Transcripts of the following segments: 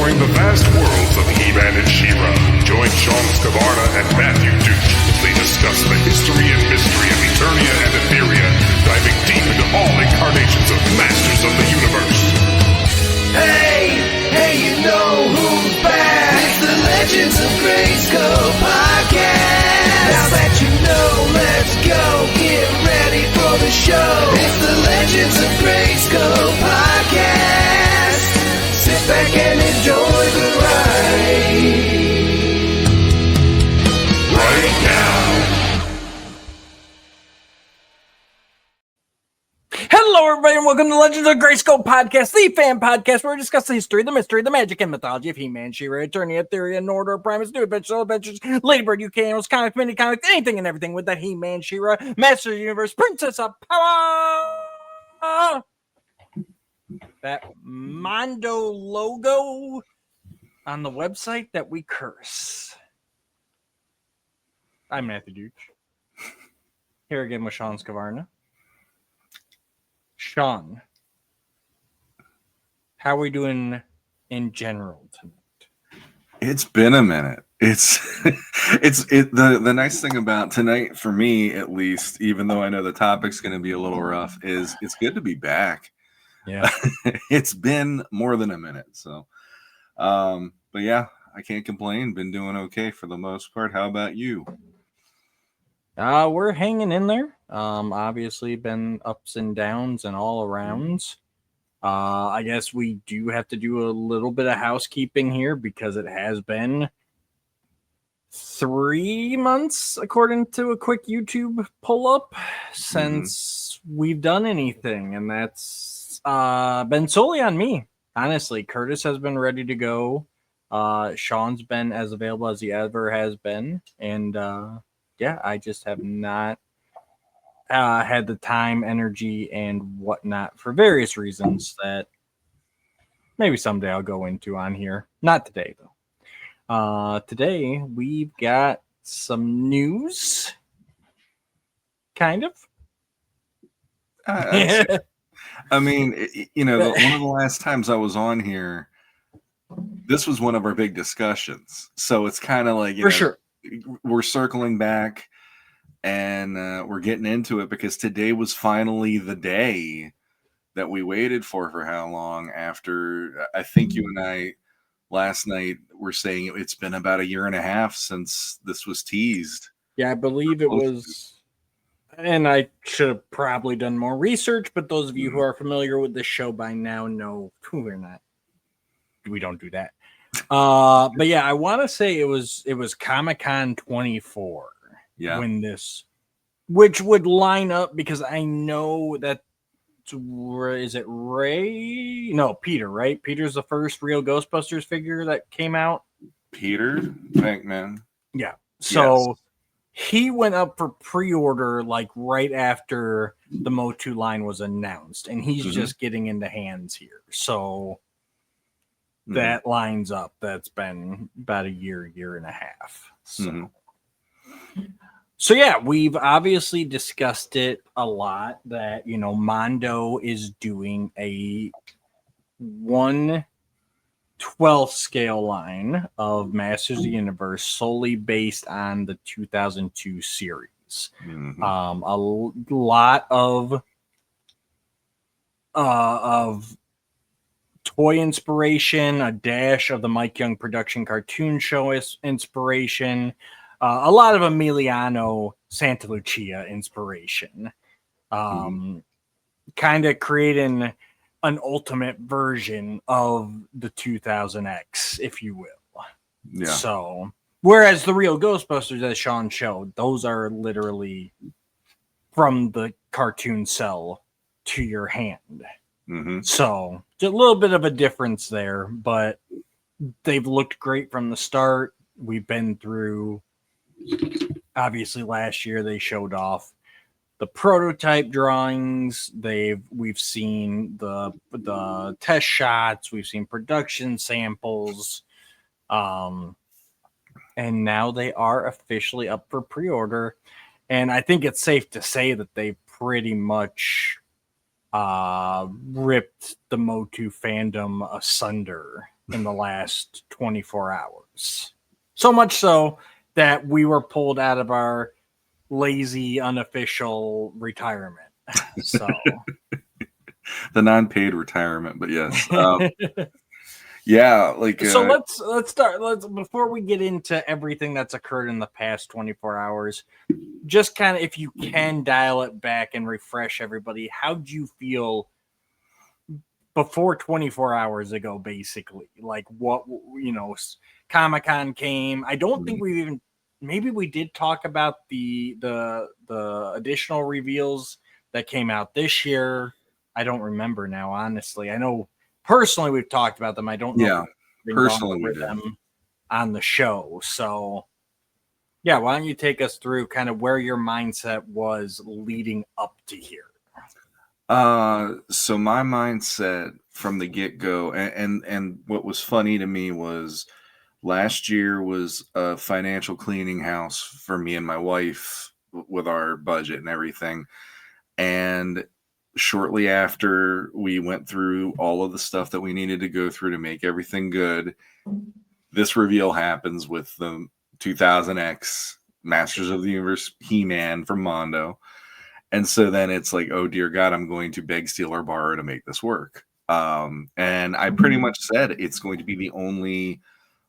exploring the vast worlds of He-Man and She-Ra. Join Shawn Scavarna and Matthew Duke as they discuss the history and mystery of Eternia and Etheria, diving deep into all incarnations of Masters of the Universe. Hey, you know who's back? It's the Legends of Grayskull podcast. Now that you know, let's go. Get ready for the show. It's the Legends of Grayskull podcast. Sit back and enjoy the ride. Right now. Hello, everybody, and welcome to Legends of Grayskull podcast, the fan podcast where we discuss the history, the mystery, the magic, and mythology of He-Man, She-Ra, Eternia, Etheria, Nordor, Primus, New Adventures, Old Adventures, Ladybird, UK Animals, Comics, Mini Comics, anything and everything with that He-Man, She-Ra, Master of the Universe, Princess of Power! That Mondo logo on the website that we curse. I'm Matthew Duke. Here again with Shawn Scavarna. Shawn, how are we doing in general tonight? It's been a minute. The nice thing about tonight, for me at least, even though I know the topic's going to be a little rough, is it's good to be back. Yeah, it's been more than a minute. So, but yeah, I can't complain. Been doing okay for the most part. How about you? we're hanging in there. Obviously been ups and downs and all arounds. I guess we do have to do a little bit of housekeeping here because it has been 3 months, according to a quick YouTube pull-up, since we've done anything, and that's been solely on me. Honestly, Curtis has been ready to go. Shawn's been as available as he ever has been, and yeah, I just have not had the time, energy, and whatnot for various reasons that maybe someday I'll go into on here. Not today, though. Today, we've got some news. Kind of. I mean, one of the last times I was on here, this was one of our big discussions. So it's kind of like, Sure. We're circling back and we're getting into it because today was finally the day that we waited for how long after, I think you and I last night were saying it's been about 1.5 years since this was teased. Yeah, I believe it was, and I should have probably done more research, but those of you who are familiar with the show by now know we're not. We don't do that. But yeah, I want to say it was Comic-Con 24. Yeah. When this, which would line up because I know that, is it Ray? No, Peter, right? Peter's the first real Ghostbusters figure that came out. Peter Venkman. Yeah. So yes. He went up for pre-order like right after the MOTU line was announced, and he's just getting into hands here. So that lines up. That's been about a year and a half. So. So yeah, we've obviously discussed it a lot that, Mondo is doing a 1/12 scale line of Masters of the Universe solely based on the 2002 series. A lot of toy inspiration, a dash of the Mike Young production cartoon show inspiration. A lot of Emiliano Santa Lucia inspiration, kind of creating an ultimate version of the 2000X, if you will. Yeah. So, whereas the real Ghostbusters, as Shawn showed, those are literally from the cartoon cell to your hand. So, just a little bit of a difference there, but they've looked great from the start. We've been through. Obviously, last year they showed off the prototype drawings. We've seen the test shots. We've seen production samples, and now they are officially up for pre-order. And I think it's safe to say that they pretty much ripped the MOTU fandom asunder in the last 24 hours. So much so that we were pulled out of our lazy, unofficial retirement. So the non-paid retirement, but yes. Yeah, like so let's start. Before we get into everything that's occurred in the past 24 hours, just kind of if you can dial it back and refresh everybody, how'd you feel before 24 hours ago, basically? Like what, Comic-Con came. I don't think we've even, maybe we did talk about the additional reveals that came out this year. I don't remember now, honestly. I know personally we've talked about them. I don't know yeah, if we've personally gone we over did. them on the show. So yeah, why don't you take us through kind of where your mindset was leading up to here? So my mindset from the get-go, and what was funny to me was last year was a financial cleaning house for me and my wife with our budget and everything. And shortly after we went through all of the stuff that we needed to go through to make everything good, this reveal happens with the 2000X Masters of the Universe He-Man from Mondo. And so then it's like, oh dear God, I'm going to beg, steal, or borrow to make this work. And I pretty much said it's going to be the only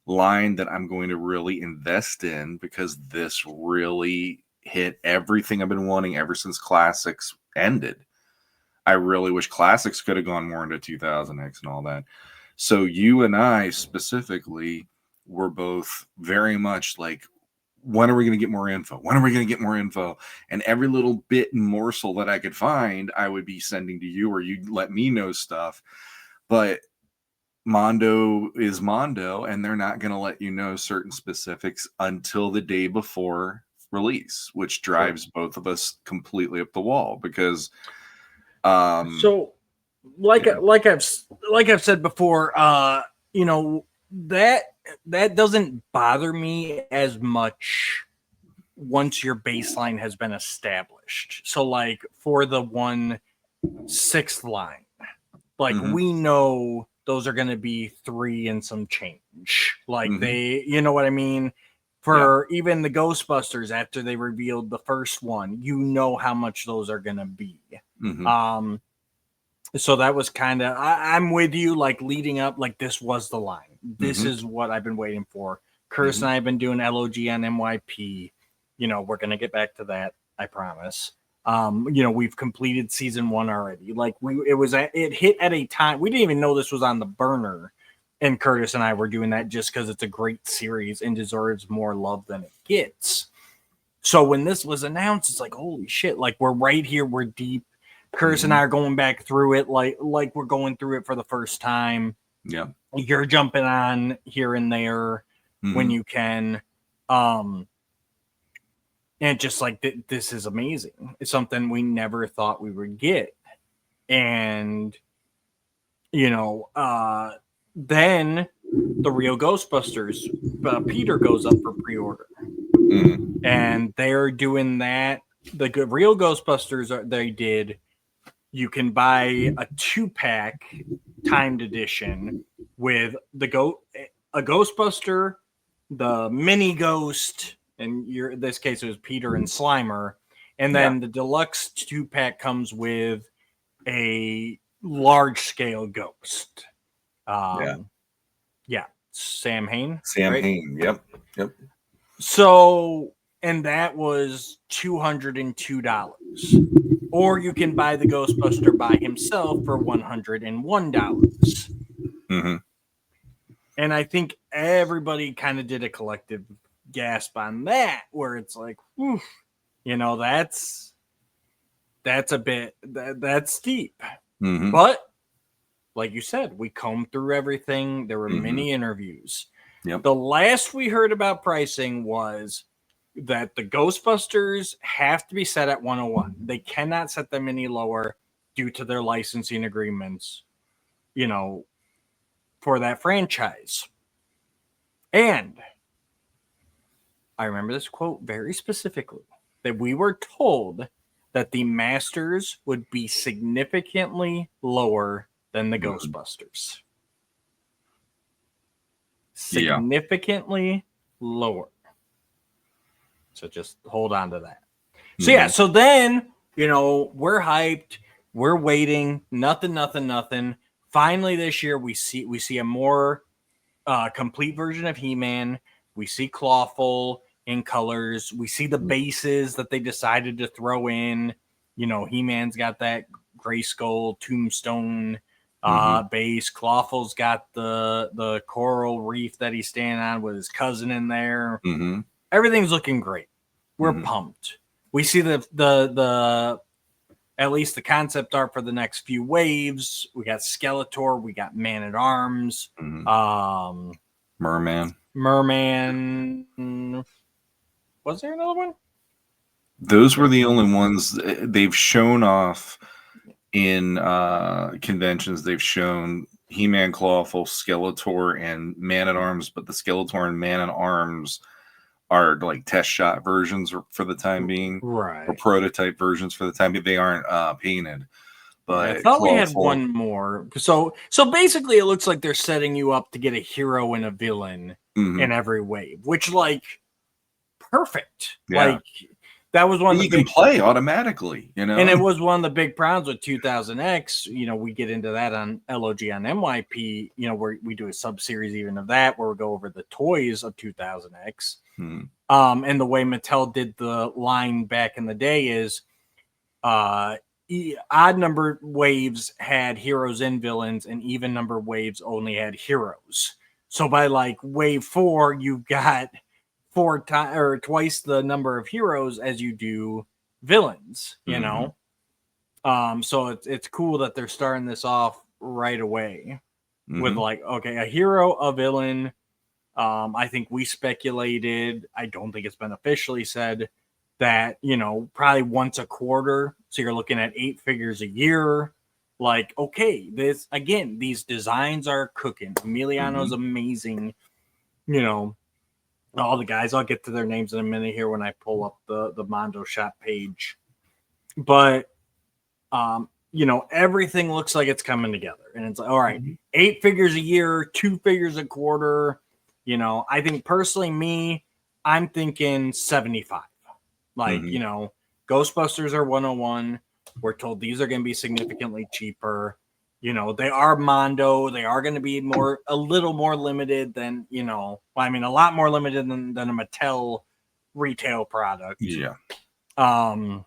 line that I'm going to really invest in, because this really hit everything I've been wanting ever since Classics ended. I really wish Classics could have gone more into 2000X and all that. So you and I specifically were both very much like, when are we going to get more info? When are we going to get more info? And every little bit and morsel that I could find, I would be sending to you, or you'd let me know stuff. But Mondo is Mondo, and they're not going to let you know certain specifics until the day before release, which drives both of us completely up the wall, because So like I've said before, that doesn't bother me as much once your baseline has been established. So like for the 1/6 line, like we know those are going to be 3 and some change. Like they, you know what I mean? For even the Ghostbusters, after they revealed the first one, you know how much those are going to be. So that was kind of, I'm with you, like leading up, like this was the line. This is what I've been waiting for. Curtis and I have been doing L.O.G on MYP. We're going to get back to that, I promise. We've completed season 1 already. Like it hit at a time, we didn't even know this was on the burner. And Curtis and I were doing that just because it's a great series and deserves more love than it gets. So when this was announced, it's like, holy shit, like we're right here, we're deep. Curtis and I are going back through it like we're going through it for the first time. Yeah. You're jumping on here and there when you can. And just like this is amazing. It's something we never thought we would get. And, then the real Ghostbusters, Peter goes up for pre-order. And they're doing that. The real Ghostbusters, they did. You can buy a 2-pack timed edition with a Ghostbuster, the mini Ghost, and in this case it was Peter and Slimer, and then the deluxe 2-pack comes with a large scale Ghost. Sam Hain. Sam Hain. Yep. So, and that was $202. Or you can buy the Ghostbuster by himself for $101. And I think everybody kind of did a collective gasp on that, where it's like, whew, that's a bit, that's steep. But like you said, we combed through everything. There were many interviews. The last we heard about pricing was that the Ghostbusters have to be set at 101. They cannot set them any lower due to their licensing agreements, for that franchise. And I remember this quote very specifically, that we were told that the Masters would be significantly lower than the Ghostbusters. significantly lower. So just hold on to that. So yeah, so then, we're hyped, we're waiting, nothing. Finally this year we see a more complete version of He-Man. We see Clawful in colors. We see the bases that they decided to throw in. He-Man's got that Grayskull Tombstone base. Clawful's got the coral reef that he's standing on with his cousin in there. Everything's looking great. We're pumped. We see the at least the concept art for the next few waves. We got Skeletor, we got Man at Arms, Merman. Was there another one? Those were the only ones they've shown off in conventions. They've shown He-Man, Clawful, Skeletor, and Man at Arms, but the Skeletor and Man at Arms are like test shot versions for the time being, right? Or prototype versions for the time being. They aren't painted. But I thought we had one more. So basically, it looks like they're setting you up to get a hero and a villain in every wave, which perfect. Yeah. That was one you can play automatically, and it was one of the big problems with 2000X. We get into that on L.O.G on MYP. Where we do a sub series even of that, where we go over the toys of 2000X. And the way Mattel did the line back in the day is, odd number waves had heroes and villains, and even number waves only had heroes. So by wave 4, you've got twice the number of heroes as you do villains. So it's cool that they're starting this off right away with a hero, a villain. I think we speculated, I don't think it's been officially said, that, probably once a quarter. So you're looking at 8 figures a year. These designs are cooking. Emiliano's amazing. All the guys, I'll get to their names in a minute here when I pull up the Mondo shop page. But, everything looks like it's coming together. And it's all right, 8 figures a year, 2 figures a quarter. I think personally, I'm thinking 75. Ghostbusters are 101. We're told these are going to be significantly cheaper. They are Mondo. They are going to be a little more limited than, a lot more limited than a Mattel retail product. Yeah. But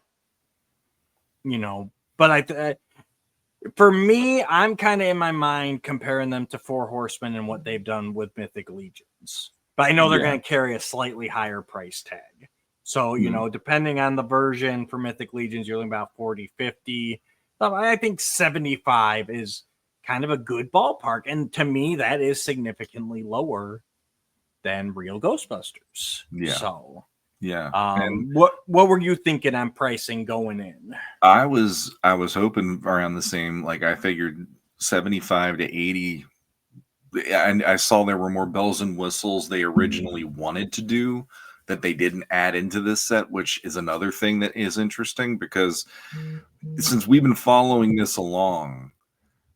for me, I'm kind of in my mind comparing them to Four Horsemen and what they've done with Mythic Legions. But I know they're going to carry a slightly higher price tag. So, depending on the version for Mythic Legions, you're looking about 40, 50. I think 75 is kind of a good ballpark. And to me, that is significantly lower than real Ghostbusters. Yeah. So, yeah. What were you thinking on pricing going in? I was hoping around the same, I figured 75 to 80. And I saw there were more bells and whistles they originally wanted to do that they didn't add into this set, which is another thing that is interesting, because since we've been following this along,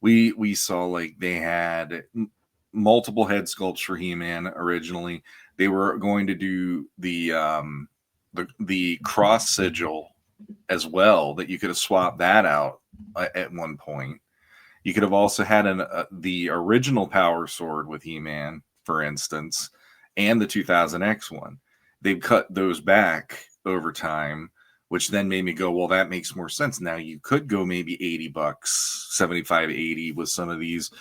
we saw they had multiple head sculpts for He-Man originally. They were going to do the cross sigil as well, that you could have swapped that out at one point. You could have also had the original Power Sword with He-Man, for instance, and the 2000X one. They've cut those back over time, which then made me go, well, that makes more sense. Now you could go maybe $80, 75, 80 with some of these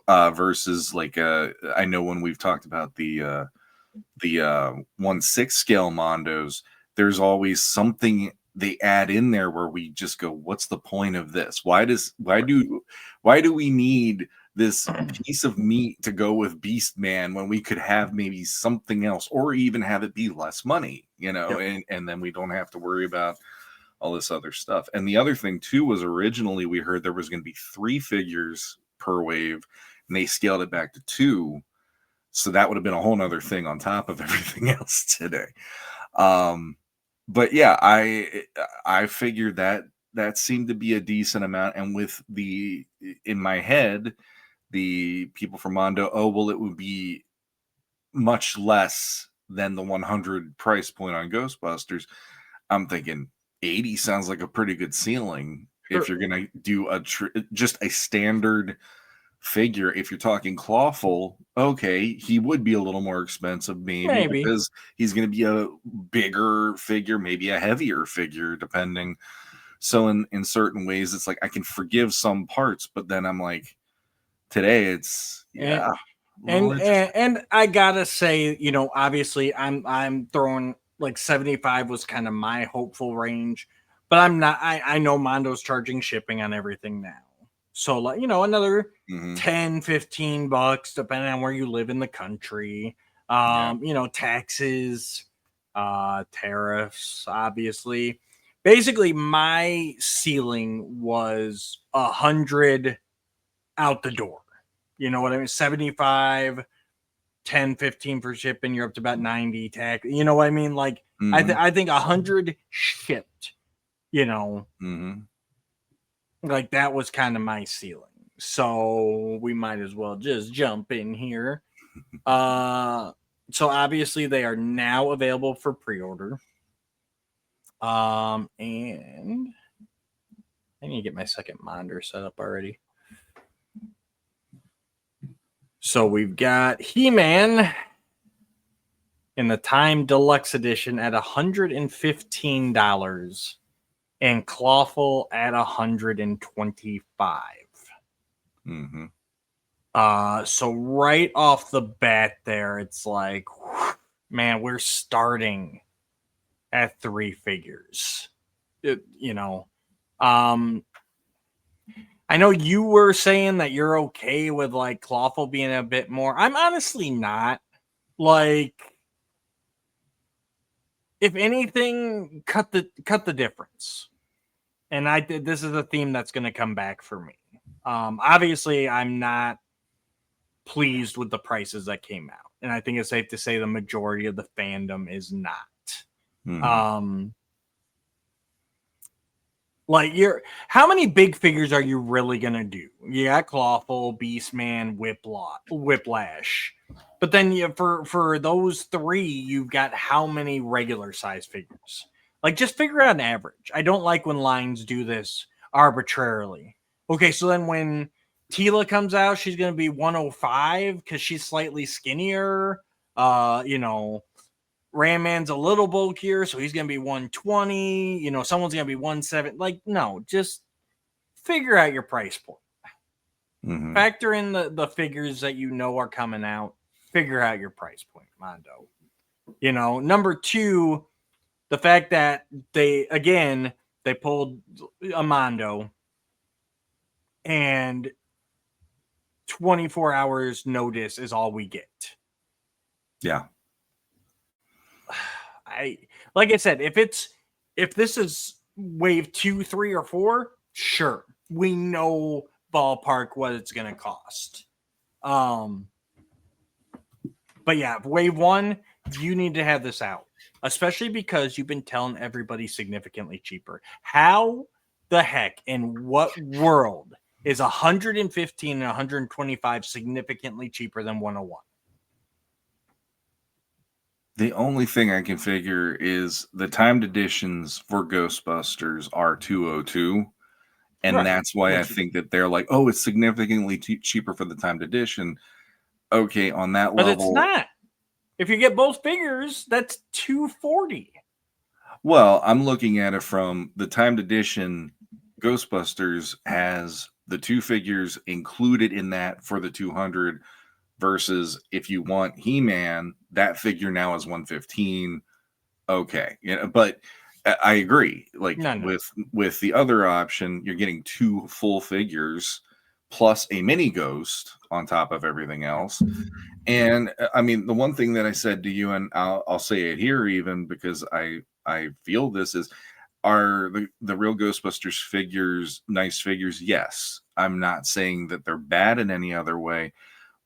versus I know when we've talked about the 1/6 scale Mondos, there's always something they add in there where we just go, what's the point of this? Why do we need this piece of meat to go with Beast Man when we could have maybe something else, or even have it be less money, and then we don't have to worry about all this other stuff. And the other thing too was, originally we heard there was going to be 3 figures per wave, and they scaled it back to 2. So that would have been a whole nother thing on top of everything else today. But yeah, I figured that seemed to be a decent amount. And with in my head, the people from Mondo, it would be much less than the 100 price point on Ghostbusters. I'm thinking 80 sounds like a pretty good ceiling if you're going to do just a standard figure. If you're talking clawful, okay, he would be a little more expensive maybe. Because he's going to be a bigger figure, maybe a heavier figure, depending. So in certain ways, it's like I can forgive some parts, but then I'm like, today it's and I gotta say, you know, obviously I'm throwing like 75 was kind of my hopeful range, but I'm not. I know Mondo's charging shipping on everything now, so like, you know, another 10, 15 bucks depending on where you live in the country. You know, taxes, tariffs, obviously. Basically, my ceiling was 100 out the door. You know what I mean? 75, 10, 15 for shipping. You're up to about 90 tax. You know what I mean? Like, I think 100 shipped, you know, like that was kind of my ceiling. So we might as well just jump in here. So obviously they are now available for pre-order. And I need to get my second monitor set up already. So we've got He-Man in the Time Deluxe Edition at $115 and Clawful at $125. So right off the bat there, it's like, man, we're starting at 3 figures. You know, I know you were saying that you're okay with like Clawful being a bit more. I'm honestly not. Like, if anything, cut the difference. And this is a theme that's going to come back for me. Obviously, I'm not pleased with the prices that came out, and I think it's safe to say the majority of the fandom is not. Like, how many big figures are you really gonna do? You got Clawful, Beastman, Whiplash, but then for those 3, you've got how many regular size figures? Like, just figure out an average. I don't like when lines do this arbitrarily. Okay, so then when Tila comes out, she's gonna be 105 because she's slightly skinnier. You know, Ram Man's a little bulkier, so he's going to be 120. You know, someone's going to be 170. Like, no, just figure out your price point. Factor in the figures that you know are coming out. Figure out your price point, Mondo. You know, number 2, the fact that they pulled a Mondo and 24 hours notice is all we get. Yeah. Like I said, if this is wave 2, 3, or 4, sure, we know ballpark what it's going to cost. But yeah, wave 1, you need to have this out, especially because you've been telling everybody significantly cheaper. How the heck, in what world is 115 and 125 significantly cheaper than 101? The only thing I can figure is the timed editions for Ghostbusters are 202. And that's why I think that they're like, oh, it's significantly cheaper for the timed edition. Okay, on that level. But it's not. If you get both figures, that's $240. Well, I'm looking at it from the timed edition. Ghostbusters has the 2 figures included in that for the 200. Versus if you want He-Man, that figure now is 115. Okay, yeah, but I agree. Like with the other option, you're getting 2 full figures plus a mini ghost on top of everything else. And I mean, the one thing that I said to you, and I'll say it here even because I feel this is, are the real Ghostbusters figures nice figures? Yes. I'm not saying that they're bad in any other way.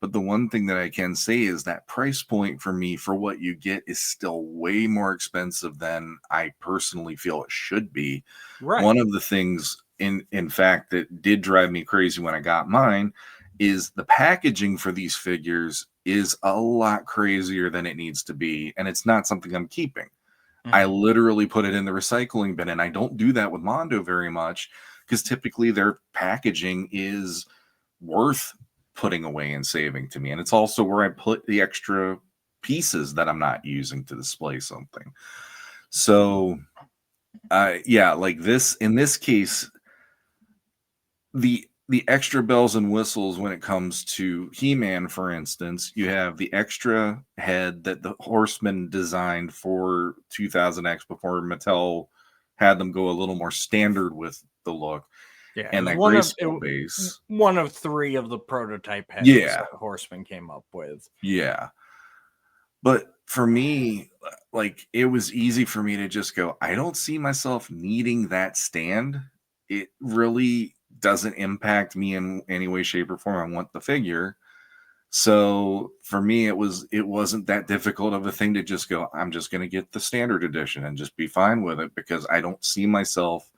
But the one thing that I can say is that price point for me for what you get is still way more expensive than I personally feel it should be. Right. One of the things, in fact, that did drive me crazy when I got mine is the packaging for these figures is a lot crazier than it needs to be, and it's not something I'm keeping. I literally put it in the recycling bin, and I don't do that with Mondo very much because typically their packaging is worth putting away and saving to me. And it's also where I put the extra pieces that I'm not using to display something. So, yeah, like this, in this case, the extra bells and whistles when it comes to He-Man, for instance, you have the extra head that the Horseman designed for 2000X before Mattel had them go a little more standard with the look. Yeah, And that base. One of 3 of the prototype heads that Horseman came up with. Yeah. But for me, like, it was easy for me to just go, I don't see myself needing that stand. It really doesn't impact me in any way, shape, or form. I want the figure. So for me, it wasn't that difficult of a thing to just go, I'm just going to get the standard edition and just be fine with it, because I don't see myself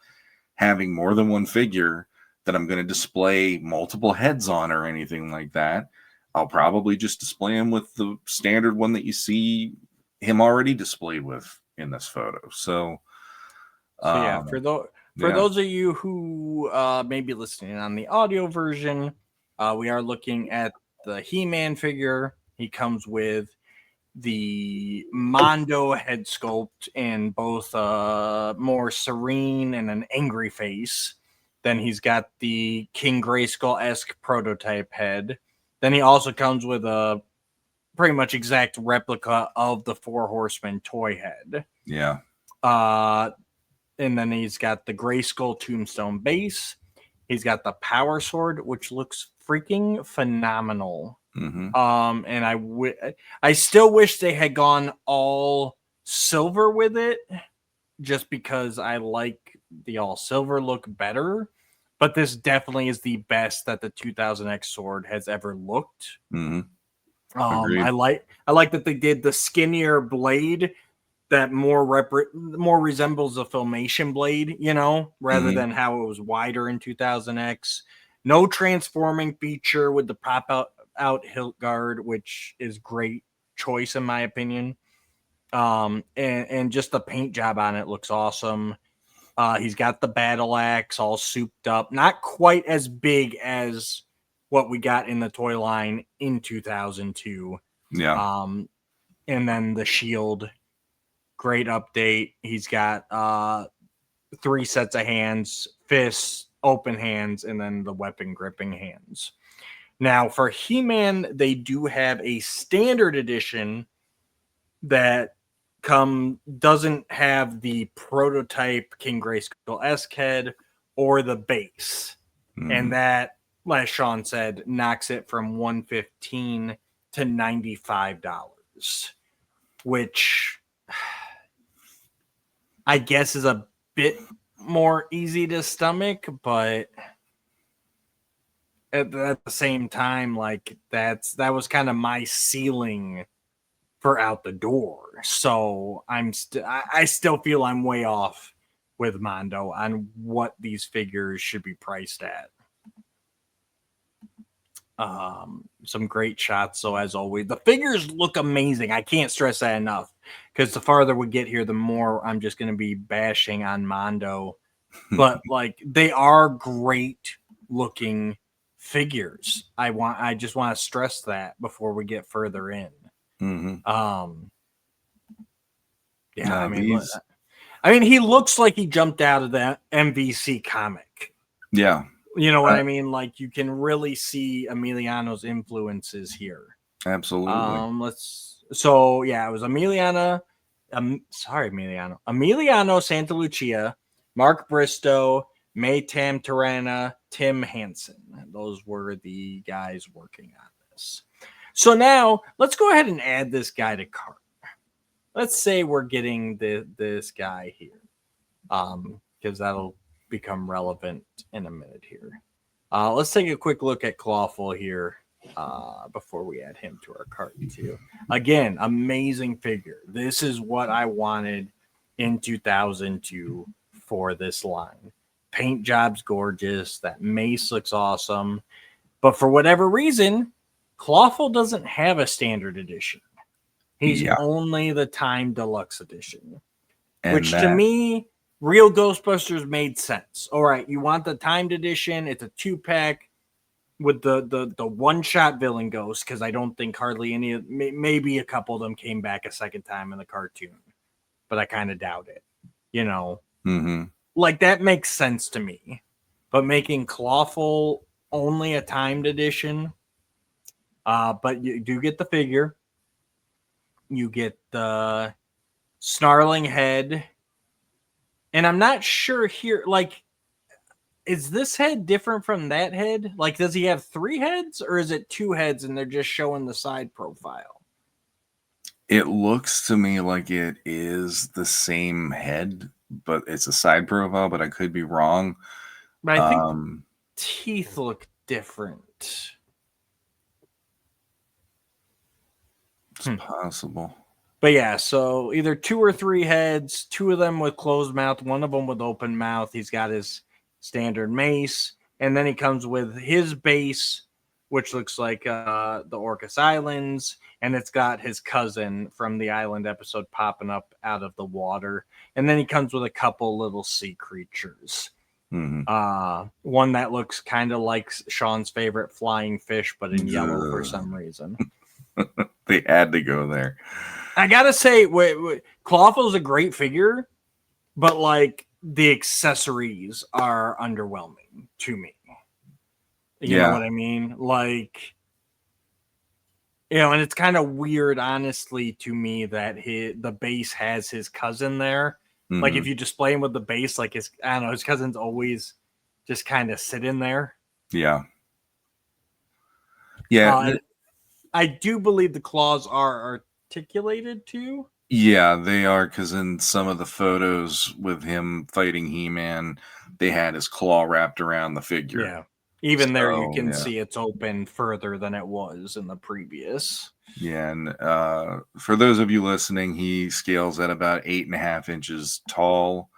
having more than one figure that I'm going to display multiple heads on or anything like that. I'll probably just display him with the standard one that you see him already displayed with in this photo. So yeah, for those of you who may be listening on the audio version, we are looking at the He-Man figure. He comes with the Mondo head sculpt in both more serene and an angry face. Then he's got the King Grayskull-esque prototype head. Then he also comes with a pretty much exact replica of the Four Horsemen toy head. Yeah. And then he's got the Grayskull Tombstone base. He's got the Power Sword, which looks freaking phenomenal. Mm-hmm. And I still wish they had gone all silver with it, just because I like the all silver look better. But this definitely is the best that the 2000X sword has ever looked. Mm-hmm. I like that they did the skinnier blade that more resembles a Filmation blade, rather than how it was wider in 2000X. No transforming feature with the pop out hilt guard, which is great choice in my opinion. And just the paint job on it looks awesome. He's got the battle axe all souped up, not quite as big as what we got in the toy line in 2002. Yeah. And then the shield, great update. He's got 3 sets of hands, fists, open hands, and then the weapon gripping hands. Now for He-Man, they do have a standard edition that doesn't have the prototype King Grayskull-esque head or the base. And that, like Shawn said, knocks it from $115 to $95, which I guess is a bit more easy to stomach, but at the same time, like that was kind of my ceiling for out the door. So I still feel I'm way off with Mondo on what these figures should be priced at. Some great shots. So as always, the figures look amazing. I can't stress that enough, because the farther we get here, the more I'm just going to be bashing on Mondo. But like, they are great looking figures. I just want to stress that before we get further in. Yeah, I mean, he looks like he jumped out of that MVC comic. Yeah. You know what I mean? Like, you can really see Emiliano's influences here. Absolutely. It was Emiliano, Santa Lucia, Mark Bristow, May Tamtarana, Tim Hansen. Those were the guys working on this. So now let's go ahead and add this guy to cart. Let's say we're getting this guy here, because that'll become relevant in a minute here. Let's take a quick look at Clawful here before we add him to our cart too. Again, amazing figure. This is what I wanted in 2002 for this line. Paint job's gorgeous. That mace looks awesome. But for whatever reason, Clawful doesn't have a standard edition. He's only the Time Deluxe edition. And which to me, Real Ghostbusters made sense. All right, you want the timed edition. It's a 2-pack with the one-shot villain ghost, because I don't think hardly any, maybe a couple of them came back a second time in the cartoon. But I kind of doubt it. You know? Mm-hmm. Like, that makes sense to me. But making Clawful only a timed edition, but you do get the figure. You get the snarling head. And I'm not sure here, like, is this head different from that head? Like, does he have 3 heads, or is it 2 heads and they're just showing the side profile? It looks to me like it is the same head, but it's a side profile, but I could be wrong. But I think teeth look different. It's possible. But yeah, so either 2 or 3 heads, 2 of them with closed mouth, 1 of them with open mouth. He's got his standard mace, and then he comes with his base, which looks like the Orcas Islands, and it's got his cousin from the island episode popping up out of the water. And then he comes with a couple little sea creatures. Mm-hmm. One that looks kind of like Sean's favorite flying fish, but in yellow for some reason. They had to go there. I gotta say, Clawful's a great figure, but like the accessories are underwhelming to me. You know what I mean? Like, you know, and it's kind of weird, honestly, to me that the base has his cousin there. Mm-hmm. Like, if you display him with the base, like his cousin's always just kind of sitting there. Yeah. Yeah. I do believe the claws are articulated too. Yeah, they are, because in some of the photos with him fighting He-Man, they had his claw wrapped around the figure. Yeah. Even there, you can see it's open further than it was in the previous. Yeah, and for those of you listening, he scales at about 8.5 inches tall,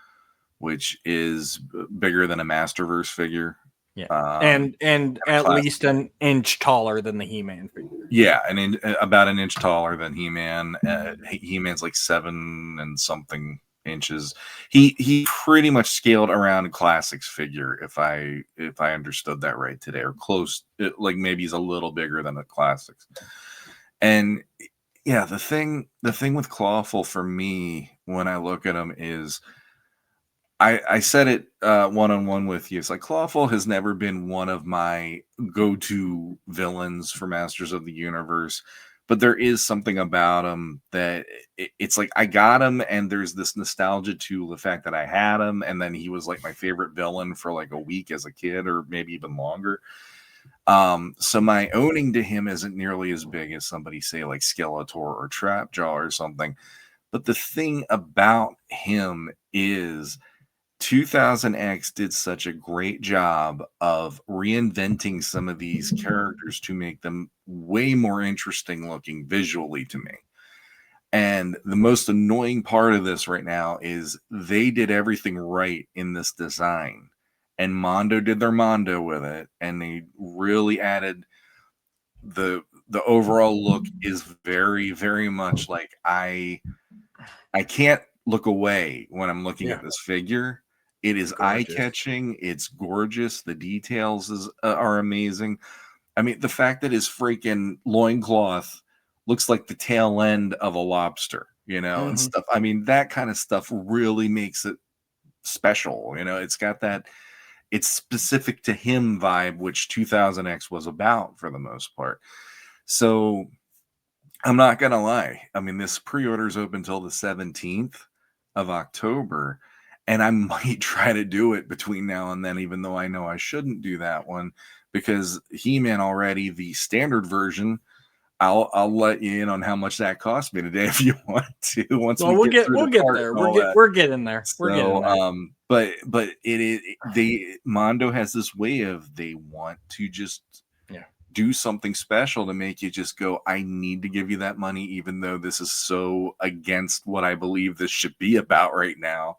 which is bigger than a Masterverse figure. Yeah, and at least an inch taller than the He-Man figure. Yeah, about an inch taller than He-Man. He-Man's like 7 and something inches. He pretty much scaled around a Classics figure, if I understood that right today, or close. Like maybe he's a little bigger than a Classics. And yeah, the thing with Clawful for me when I look at him is, I said it one-on-one with you. It's like Clawful has never been one of my go-to villains for Masters of the Universe, but there is something about him that it's like I got him, and there's this nostalgia to the fact that I had him, and then he was like my favorite villain for like a week as a kid, or maybe even longer. So my owning to him isn't nearly as big as somebody say like Skeletor or Trapjaw or something. But the thing about him is 2000X did such a great job of reinventing some of these characters to make them way more interesting looking visually to me. And the most annoying part of this right now is they did everything right in this design, and Mondo did their Mondo with it, and they really added the overall look is very, very much like I can't look away when I'm looking at this figure. It is eye-catching. It's gorgeous. The details are amazing. I mean, the fact that his freaking loincloth looks like the tail end of a lobster, and stuff. I mean, that kind of stuff really makes it special. It's got that, it's specific to him vibe, which 2000X was about for the most part. So I'm not going to lie. I mean, this pre-order is open until the 17th of October. And I might try to do it between now and then, even though I know I shouldn't do that one, because He-Man already, the standard version, I'll let you in on how much that cost me today if you want to. We'll get there. We're getting there. But it is Mondo has this way of, they want to just do something special to make you just go, I need to give you that money, even though this is so against what I believe this should be about right now.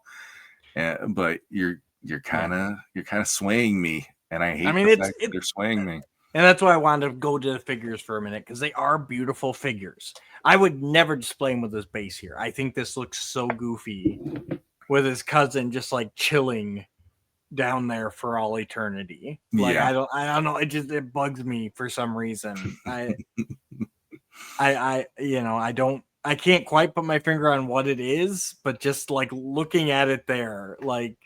But you're kind of swaying me, and I hate the fact that you're swaying me. And that's why I wanted to go to the figures for a minute, because they are beautiful figures. I would never display him with this base here. I think this looks so goofy with his cousin just like chilling down there for all eternity. Like, Yeah. I don't know. It bugs me for some reason. I can't quite put my finger on what it is, but just like looking at it there, like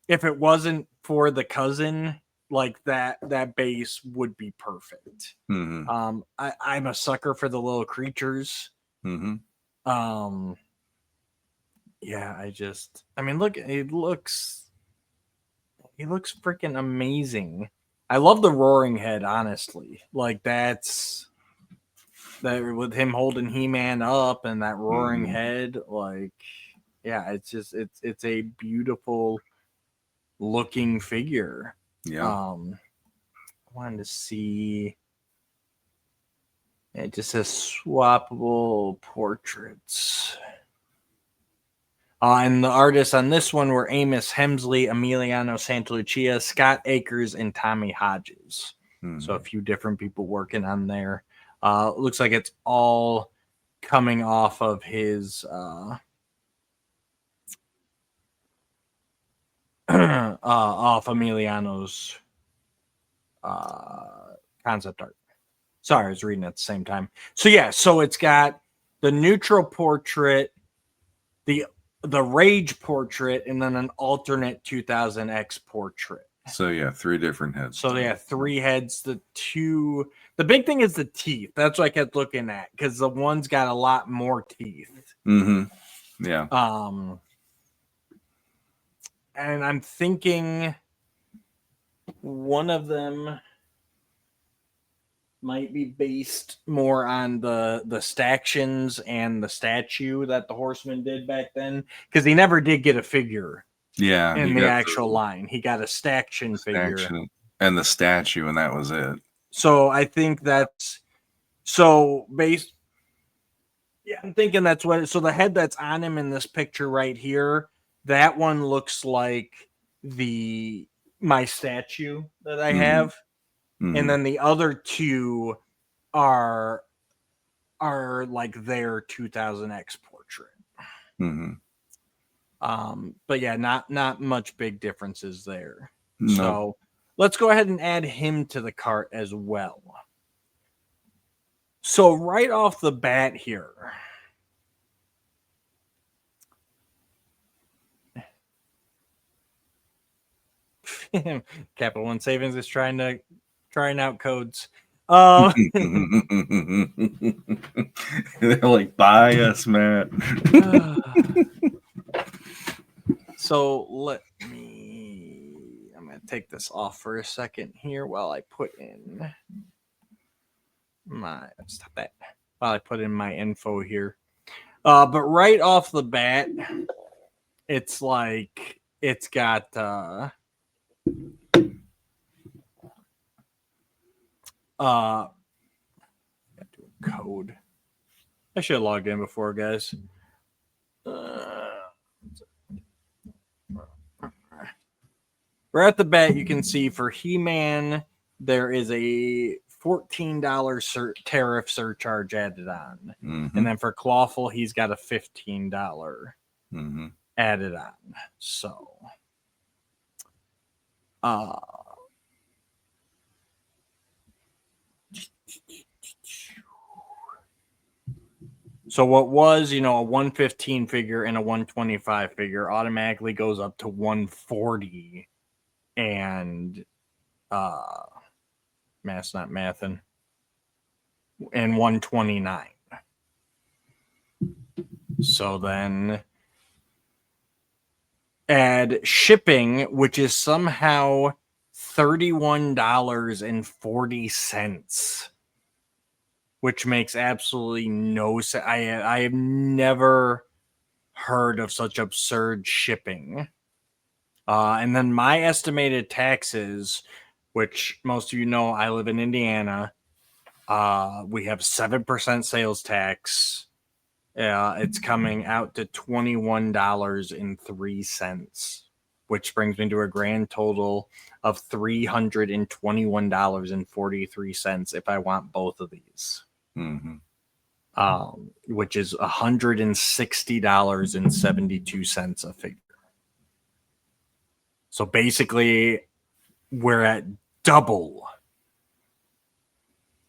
if it wasn't for the cousin, like that base would be perfect. Mm-hmm. I'm a sucker for the little creatures. Mm-hmm. Yeah, I mean, look, he looks freaking amazing. I love the roaring head, honestly. Like that's that with him holding He-Man up and that roaring head, like yeah, it's a beautiful looking figure. Yeah. I wanted to see. It just says swappable portraits. And the artists on this one were Amos Hemsley, Emiliano Santalucia, Scott Akers, and Tommy Hodges. So a few different people working on there. Looks like it's all coming off of his off Emiliano's concept art. Sorry, I was reading at the same time. So yeah, so it's got the neutral portrait, the Rage portrait, and then an alternate 2000X portrait. So yeah, 3 different heads. So yeah, 3 heads. The big thing is the teeth. That's what I kept looking at, because the one's got a lot more teeth. Mm-hmm. Yeah. And I'm thinking one of them might be based more on the stactions and the statue that the Horseman did back then, because he never did get a figure. Yeah, in the actual line, he got a staction figure and the statue, and that was it. So I think that's so based. Yeah, I'm thinking that's what. So the head that's on him in this picture right here, that one looks like my statue that I have. And then the other 2 are like their 2000X portrait. But yeah, not much big differences there. No. So let's go ahead and add him to the cart as well. So right off the bat here, Capital One Savings is trying out codes. They're like, buy us, Matt. So I'm going to take this off for a second here while I put in my info here. But right off the bat, it's like it's got code. I should have logged in before, guys. Right at the bat, you can see for He-Man, there is a $14 tariff surcharge added on. And then for Clawful, he's got a $15 added on. So, so what was, a 115 figure and a 125 figure automatically goes up to 140 and math's not mathing, and 129. So then add shipping, which is somehow $31.40, which makes absolutely no sense. I have never heard of such absurd shipping. And then my estimated taxes, which most of you know, I live in Indiana. We have 7% sales tax. It's coming out to $21.03, which brings me to a grand total of $321.43 if I want both of these. Mm-hmm. Which is $160.72 a figure. So basically, we're at double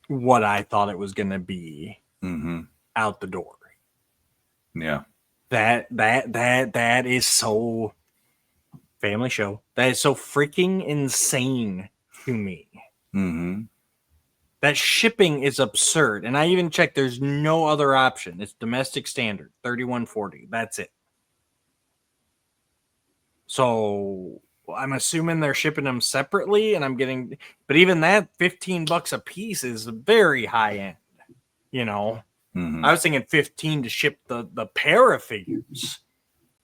what I thought it was going to be out the door. Yeah. That is so family show. That is so freaking insane to me. Mm-hmm. That shipping is absurd. And I even checked, there's no other option. It's domestic standard, $31.40. That's it. So I'm assuming they're shipping them separately, and I'm getting, but even that $15 a piece is very high end. You know, I was thinking 15 to ship the pair of figures.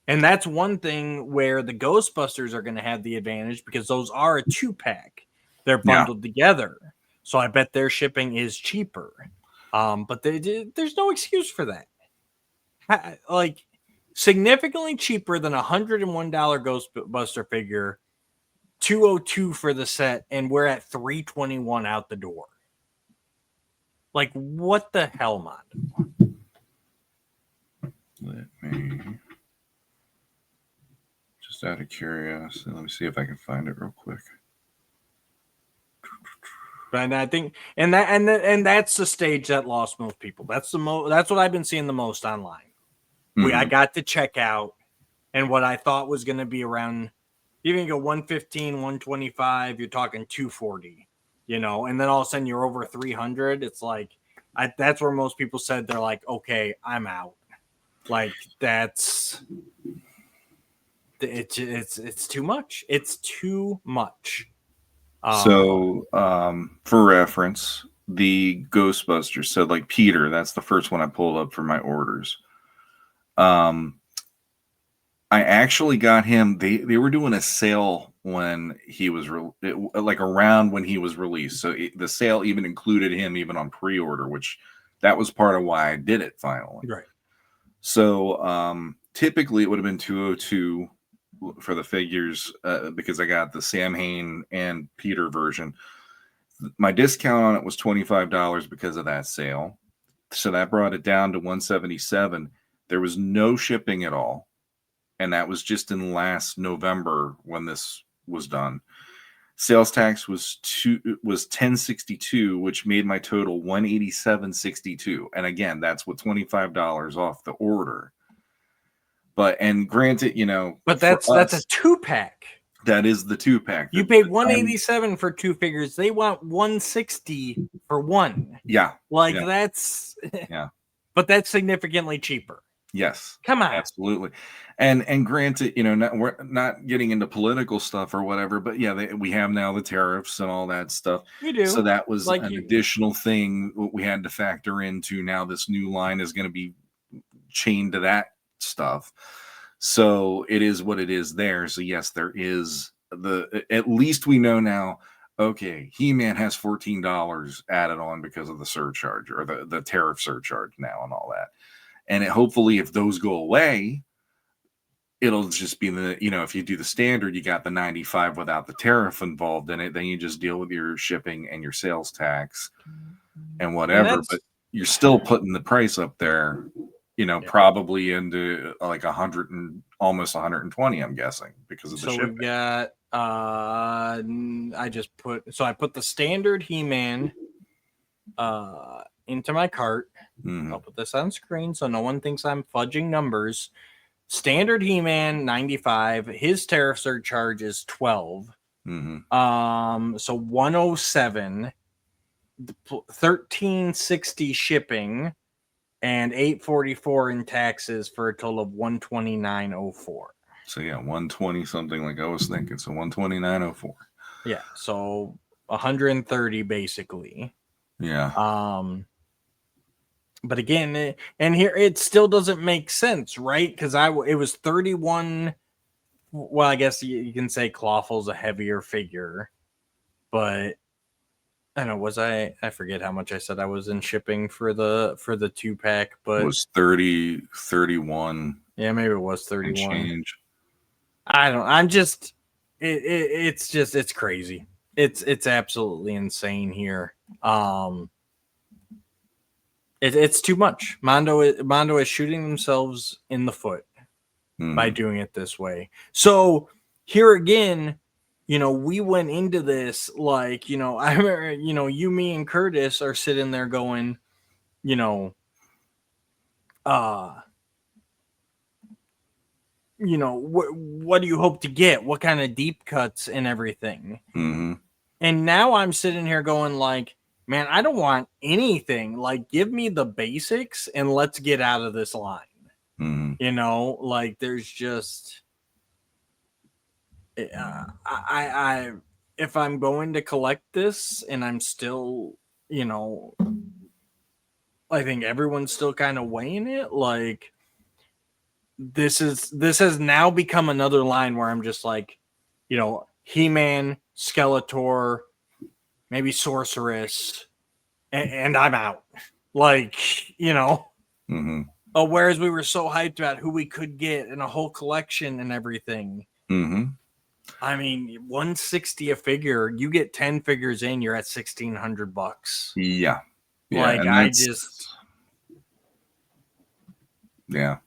And that's one thing where the Ghostbusters are going to have the advantage because those are a 2-pack. They're bundled together. So I bet their shipping is cheaper. But there's no excuse for that. Like, significantly cheaper than $101 Ghostbuster figure, $202 for the set, and we're at $321 out the door. Like, what the hell, Mondo? Let me, just out of curiosity, let me see if I can find it real quick. And I think, and that's the stage that lost most people. That's that's what I've been seeing the most online. I got to check out, and what I thought was going to be around, you can go 115, 125, you're talking 240, you know, and then all of a sudden you're over 300. It's like, that's where most people said they're like, okay, I'm out. Like, it's too much. It's too much. So, for reference, the Ghostbusters, so like Peter, that's the first one I pulled up for my orders. I actually got him. They were doing a sale when he was like around when he was released. So the sale even included him even on pre-order, which that was part of why I did it finally. Right. So typically it would have been $202 for the figures because I got the Sam Hain and Peter version. My discount on it was $25 because of that sale. So that brought it down to $177. There was no shipping at all. And that was just in last November when this was done. Sales tax was $10.62, which made my total $187.62. And again, that's with $25 off the order. And granted, you know, but that's a 2-pack. That is the 2-pack. You paid $187 for 2 figures. They want $160 for 1. Yeah. Like that's But that's significantly cheaper. Yes. Come on. Absolutely. And granted, you know, we're not getting into political stuff or whatever, but we have now the tariffs and all that stuff. We do. So that was like an additional thing we had to factor into. Now this new line is going to be chained to that stuff. So it is what it is there. So yes, there is at least we know now, okay, He-Man has $14 added on because of the surcharge or the tariff surcharge now and all that. And hopefully if those go away, it'll just be if you do the standard, you got the 95 without the tariff involved in it, then you just deal with your shipping and your sales tax and whatever. But you're still putting the price up there, probably into like 100 and almost 120, I'm guessing, because of the shipping. We got, I put the standard He-Man into my cart. I'll put this on screen so no one thinks I'm fudging numbers. Standard He-Man 95. His tariff surcharge is 12. So 107, 1360 shipping, and 844 in taxes for a total of 129.04. So 120 something like I was thinking. So 129.04. Yeah, so 130 basically. Yeah. But again, and here it still doesn't make sense, right? Because it was 31. Well, I guess you can say Clawful's a heavier figure, but I don't know. I forget how much I said I was in shipping for the 2-pack, but it was 31. Yeah, maybe it was 31. Change. It's crazy. It's absolutely insane here. It's too much. Mondo is shooting themselves in the foot by doing it this way. So here again, we went into this like, I remember, you, me, and Curtis are sitting there going, what do you hope to get? What kind of deep cuts and everything? Mm-hmm. And now I'm sitting here going like, man, I don't want anything. Like, give me the basics and let's get out of this line. Mm-hmm. Like there's just, I if I'm going to collect this and I'm still, I think everyone's still kind of weighing it. Like this has now become another line where I'm just like, He-Man, Skeletor, maybe Sorceress, and I'm out. Like, Mm-hmm. whereas we were so hyped about who we could get and a whole collection and everything. Mm-hmm. I mean, $160 a figure. You get 10 figures in, you're at $1,600. Yeah. Like Yeah.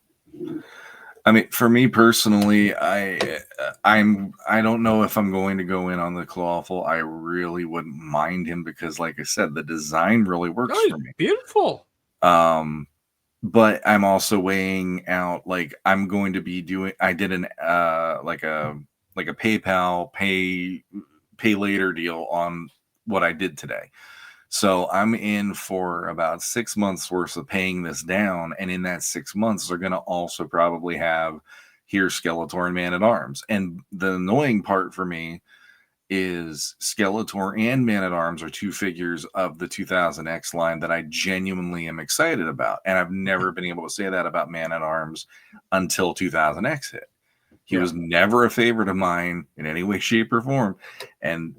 I mean, for me personally, I don't know if I'm going to go in on the Clawful. I really wouldn't mind him because, like I said, the design really works for me. Beautiful. But I'm also weighing out, like, I'm going to be doing. I did an like a PayPal pay later deal on what I did today. So I'm in for about 6 months worth of paying this down. And in that 6 months, they're going to also probably have here Skeletor and Man at Arms. And the annoying part for me is Skeletor and Man at Arms are two figures of the 2000X line that I genuinely am excited about. And I've never been able to say that about Man at Arms until 2000X hit. He was never a favorite of mine in any way, shape, or form. And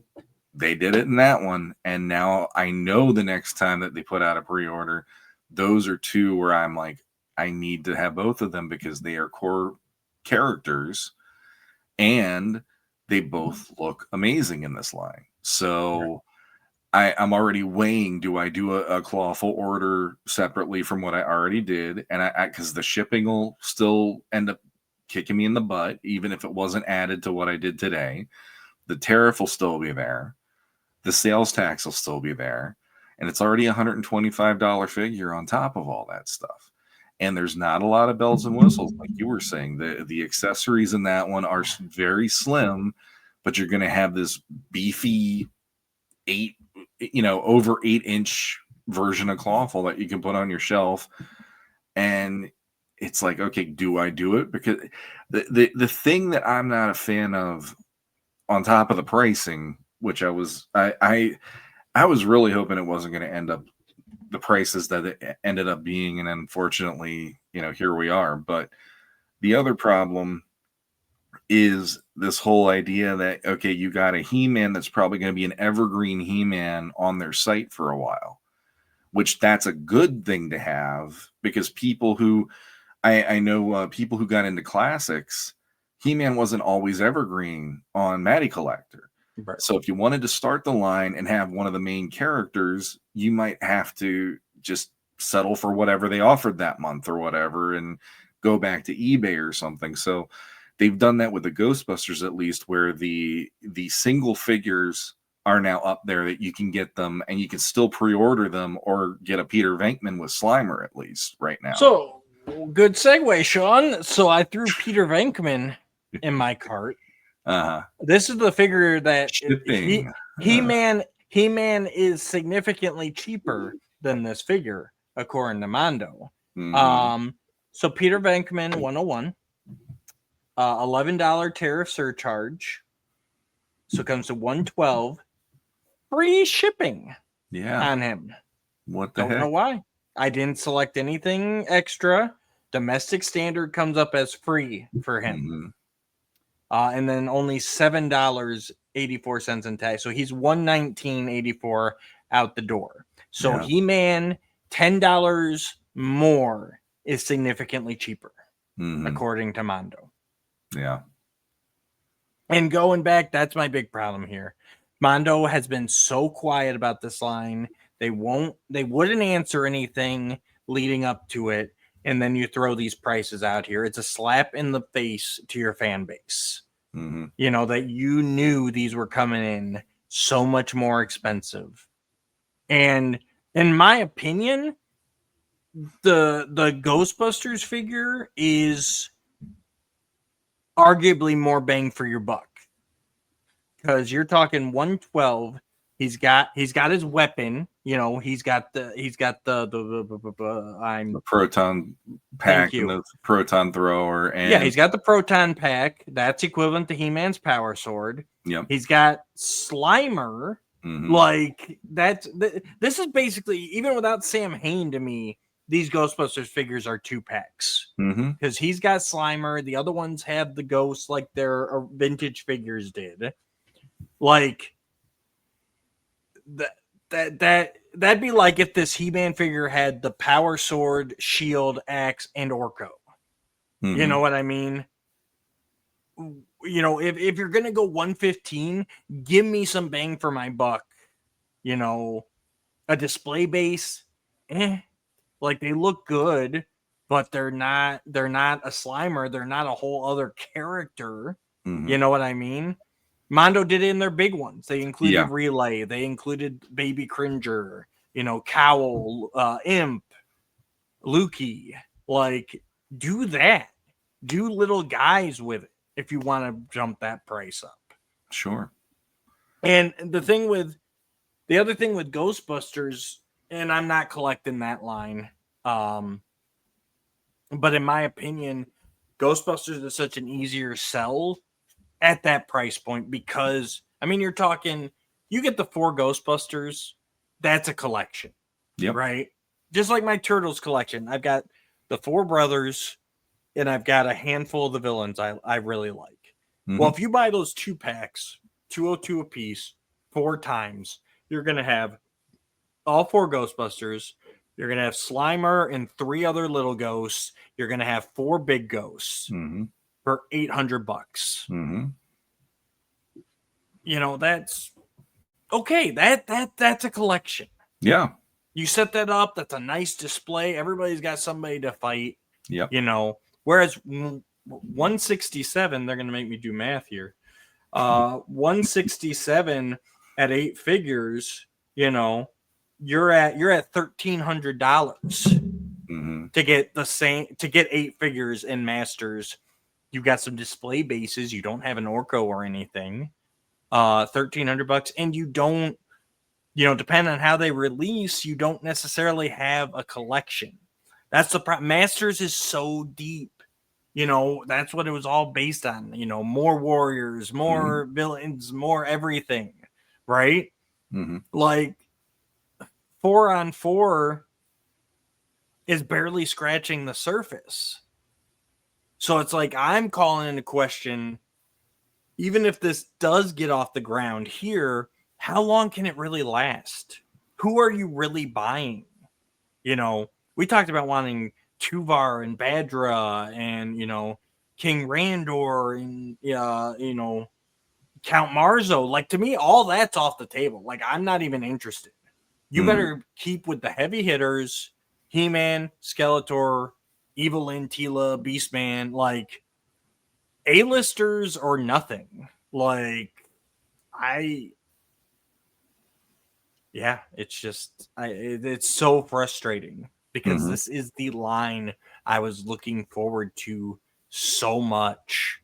they did it in that one, and now I know the next time that they put out a pre-order, those are two where I'm like, I need to have both of them because they are core characters, and they both look amazing in this line. So I'm already weighing, do I do a Clawful order separately from what I already did? And I because the shipping will still end up kicking me in the butt, even if it wasn't added to what I did today. The tariff will still be there. The sales tax will still be there, and it's already $125 figure on top of all that stuff. And there's not a lot of bells and whistles, like you were saying. The accessories in that one are very slim, but you're going to have this beefy over 8-inch version of Clawful that you can put on your shelf. And it's like, okay, do I do it? Because the thing that I'm not a fan of, on top of the pricing, which I was really hoping it wasn't going to end up the prices that it ended up being, and unfortunately, here we are. But the other problem is this whole idea that, okay, you got a He-Man that's probably going to be an evergreen He-Man on their site for a while, which that's a good thing to have, because people who I know people who got into classics, He-Man wasn't always evergreen on Matty Collector. Right. So if you wanted to start the line and have one of the main characters, you might have to just settle for whatever they offered that month or whatever and go back to eBay or something. So they've done that with the Ghostbusters, at least, where the single figures are now up there that you can get them, and you can still pre-order them or get a Peter Venkman with Slimer at least right now. So good segue, Shawn. So I threw Peter Venkman in my cart. This is the figure that He-Man is significantly cheaper than this figure, according to Mondo. So Peter Venkman 101, $11 tariff surcharge. So it comes to $112. Free shipping on him. What the heck? Don't know why. I didn't select anything extra. Domestic standard comes up as free for him. And then only $7.84 in tax. So he's $119.84 out the door. So He-Man, $10 more is significantly cheaper, according to Mondo. Yeah. And going back, that's my big problem here. Mondo has been so quiet about this line. They wouldn't answer anything leading up to it. And then you throw these prices out here. It's a slap in the face to your fan base. Mm-hmm. You know, that you knew these were coming in so much more expensive. And in my opinion, the Ghostbusters figure is arguably more bang for your buck. Because you're talking 112. He's got his weapon. You know, he's got the The proton pack and the proton thrower, and yeah, he's got the proton pack. That's equivalent to He-Man's power sword. Yep. He's got Slimer. Mm-hmm. Like this is basically, even without Sam Hain, to me, these Ghostbusters figures are 2-packs. Because he's got Slimer. The other ones have the ghosts like their vintage figures did. Like that'd be like if this He-Man figure had the power sword, shield, axe, and Orko. Mm-hmm. You know what I mean? You know, if you're gonna go 115, give me some bang for my buck. You know, a display base, like they look good, but they're not a Slimer. They're not a whole other character. Mm-hmm. You know what I mean? Mondo did it in their big ones. They included Relay. They included Baby Cringer, you know, Cowl, Imp, Lukey. Like, do that. Do little guys with it if you want to jump that price up. Sure. And the other thing with Ghostbusters, and I'm not collecting that line, but in my opinion, Ghostbusters is such an easier sell at that price point because, I mean, you're talking, you get the 4 Ghostbusters, that's a collection. Yep. Right? Just like my Turtles collection. I've got the 4 brothers, and I've got a handful of the villains I really like. Mm-hmm. Well, if you buy those 2-packs, 202 a piece, 4 times, you're going to have all 4 Ghostbusters. You're going to have Slimer and 3 other little ghosts. You're going to have 4 big ghosts. Mm-hmm. For $800. Mm-hmm. You know, that's okay. That's a collection. Yeah. You set that up. That's a nice display. Everybody's got somebody to fight. Yep. You know, whereas 167, they're going to make me do math here. 167 at 8 figures, you know, you're at $1,300 mm-hmm. to get 8 figures in Masters. You've got some display bases. You don't have an Orko or anything. $1,300, and you don't, you know, depending on how they release, you don't necessarily have a collection. That's the problem. Masters is so deep. You know, that's what it was all based on. You know, more warriors, more villains, more everything, right? Mm-hmm. Like 4-on-4 is barely scratching the surface. So it's like I'm calling into question, even if this does get off the ground here, how long can it really last? Who are you really buying? You know, we talked about wanting Tuvar and Badra and, you know, King Randor and, you know, Count Marzo. Like, to me, all that's off the table. Like, I'm not even interested. You better keep with the heavy hitters, He-Man, Skeletor, Evelyn, Tila, Beastman, like A-listers or nothing. Like, it's just, it's so frustrating because this is the line I was looking forward to so much.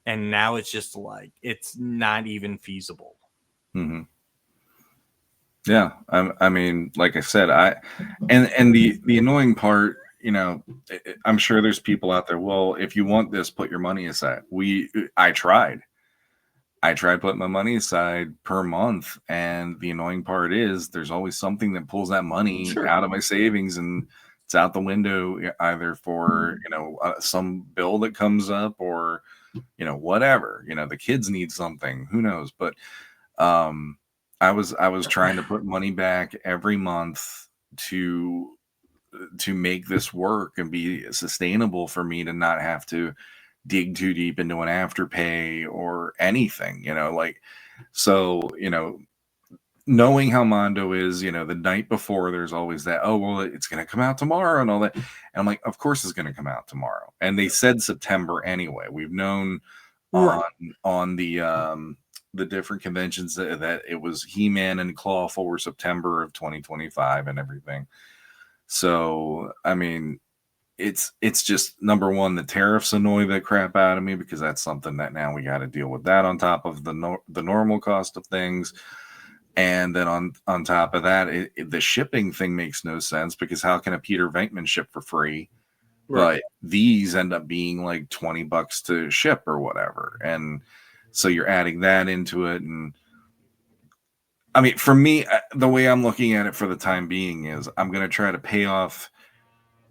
And now it's just like, it's not even feasible. Mm-hmm. Yeah. I mean, like I said, and the annoying part, you know, I'm sure there's people out there, well, if you want this, put your money aside. I tried putting my money aside per month. And the annoying part is there's always something that pulls that money out of my savings and it's out the window, either for, you know, some bill that comes up or, you know, whatever, you know, the kids need something, who knows? But, I was trying to put money back every month to make this work and be sustainable for me to not have to dig too deep into an afterpay or anything, like, so, knowing how Mondo is, the night before, there's always that, oh, well, it's going to come out tomorrow and all that. And I'm like, of course it's going to come out tomorrow. And they said September anyway. We've known on the different conventions that it was He-Man and Clawful were September of 2025 and everything. So, I mean, it's just, number one, the tariffs annoy the crap out of me, because that's something that now we got to deal with that on top of the normal cost of things. And then on top of that, the shipping thing makes no sense, because how can a Peter Venkman ship for free? Right. But these end up being like $20 to ship or whatever. And so you're adding that into it. And I mean, for me, the way I'm looking at it for the time being is I'm going to try to pay off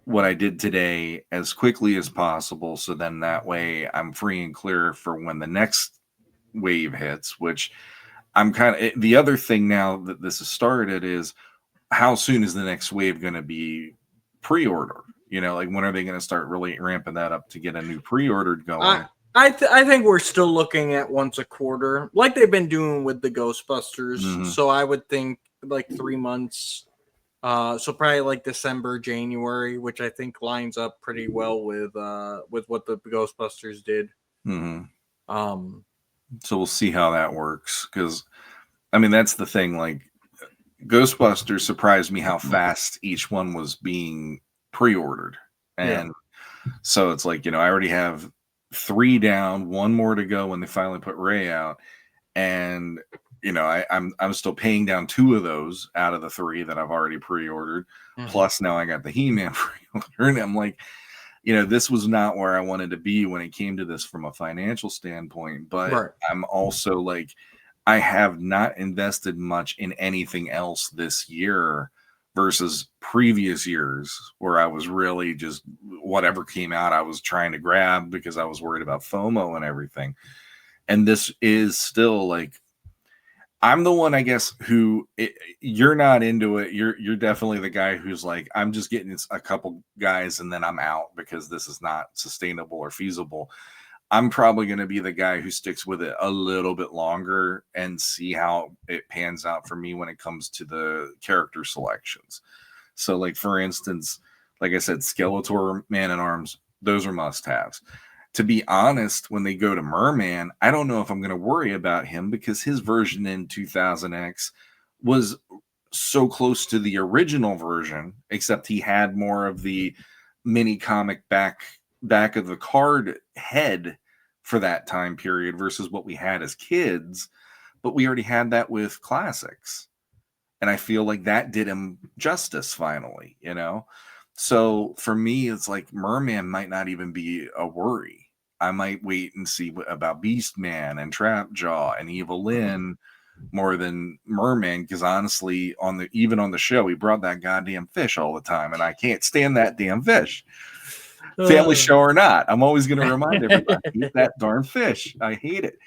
what I did today as quickly as possible. So then that way I'm free and clear for when the next wave hits, which I'm kind of, the other thing now that this has started is, how soon is the next wave going to be pre-order? Like, when are they going to start really ramping that up to get a new pre-ordered going? I think we're still looking at once a quarter, like they've been doing with the Ghostbusters. Mm-hmm. So I would think like 3 months. So probably like December, January, which I think lines up pretty well with what the Ghostbusters did. Mm-hmm. So we'll see how that works, because I mean, that's the thing. Like, Ghostbusters surprised me how fast each one was being pre-ordered, and so it's like, I already have 3 down, 1 more to go when they finally put Ray out, and I'm still paying down 2 of those out of the 3 that I've already pre-ordered. Mm-hmm. Plus now I got the He-Man pre-order, and I'm like, this was not where I wanted to be when it came to this from a financial standpoint. But I'm also like, I have not invested much in anything else this year versus previous years, where I was really just, whatever came out, I was trying to grab because I was worried about FOMO and everything. And this is still like, I'm the one, I guess, who you're not into it. You're definitely the guy who's like, I'm just getting a couple guys and then I'm out because this is not sustainable or feasible. I'm probably going to be the guy who sticks with it a little bit longer and see how it pans out for me when it comes to the character selections. So, like, for instance, like I said, Skeletor, Man-at-Arms, those are must-haves. To be honest, when they go to Merman, I don't know if I'm going to worry about him, because his version in 2000X was so close to the original version, except he had more of the mini comic back of the card head for that time period versus what we had as kids. But we already had that with classics. And I feel like that did him justice finally, So for me, it's like Merman might not even be a worry. I might wait and see about Beastman and Trapjaw and Evil Lyn more than Merman, because honestly, even on the show, he brought that goddamn fish all the time, and I can't stand that damn fish. Family show or not, I'm always going to remind everybody, eat that darn fish. I hate it.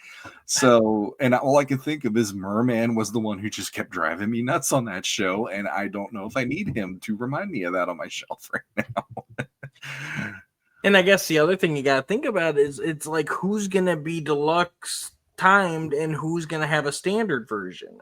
So, and all I can think of is Merman was the one who just kept driving me nuts on that show, and I don't know if I need him to remind me of that on my shelf right now. And I guess the other thing you got to think about is, it's like, who's going to be deluxe timed and who's going to have a standard version?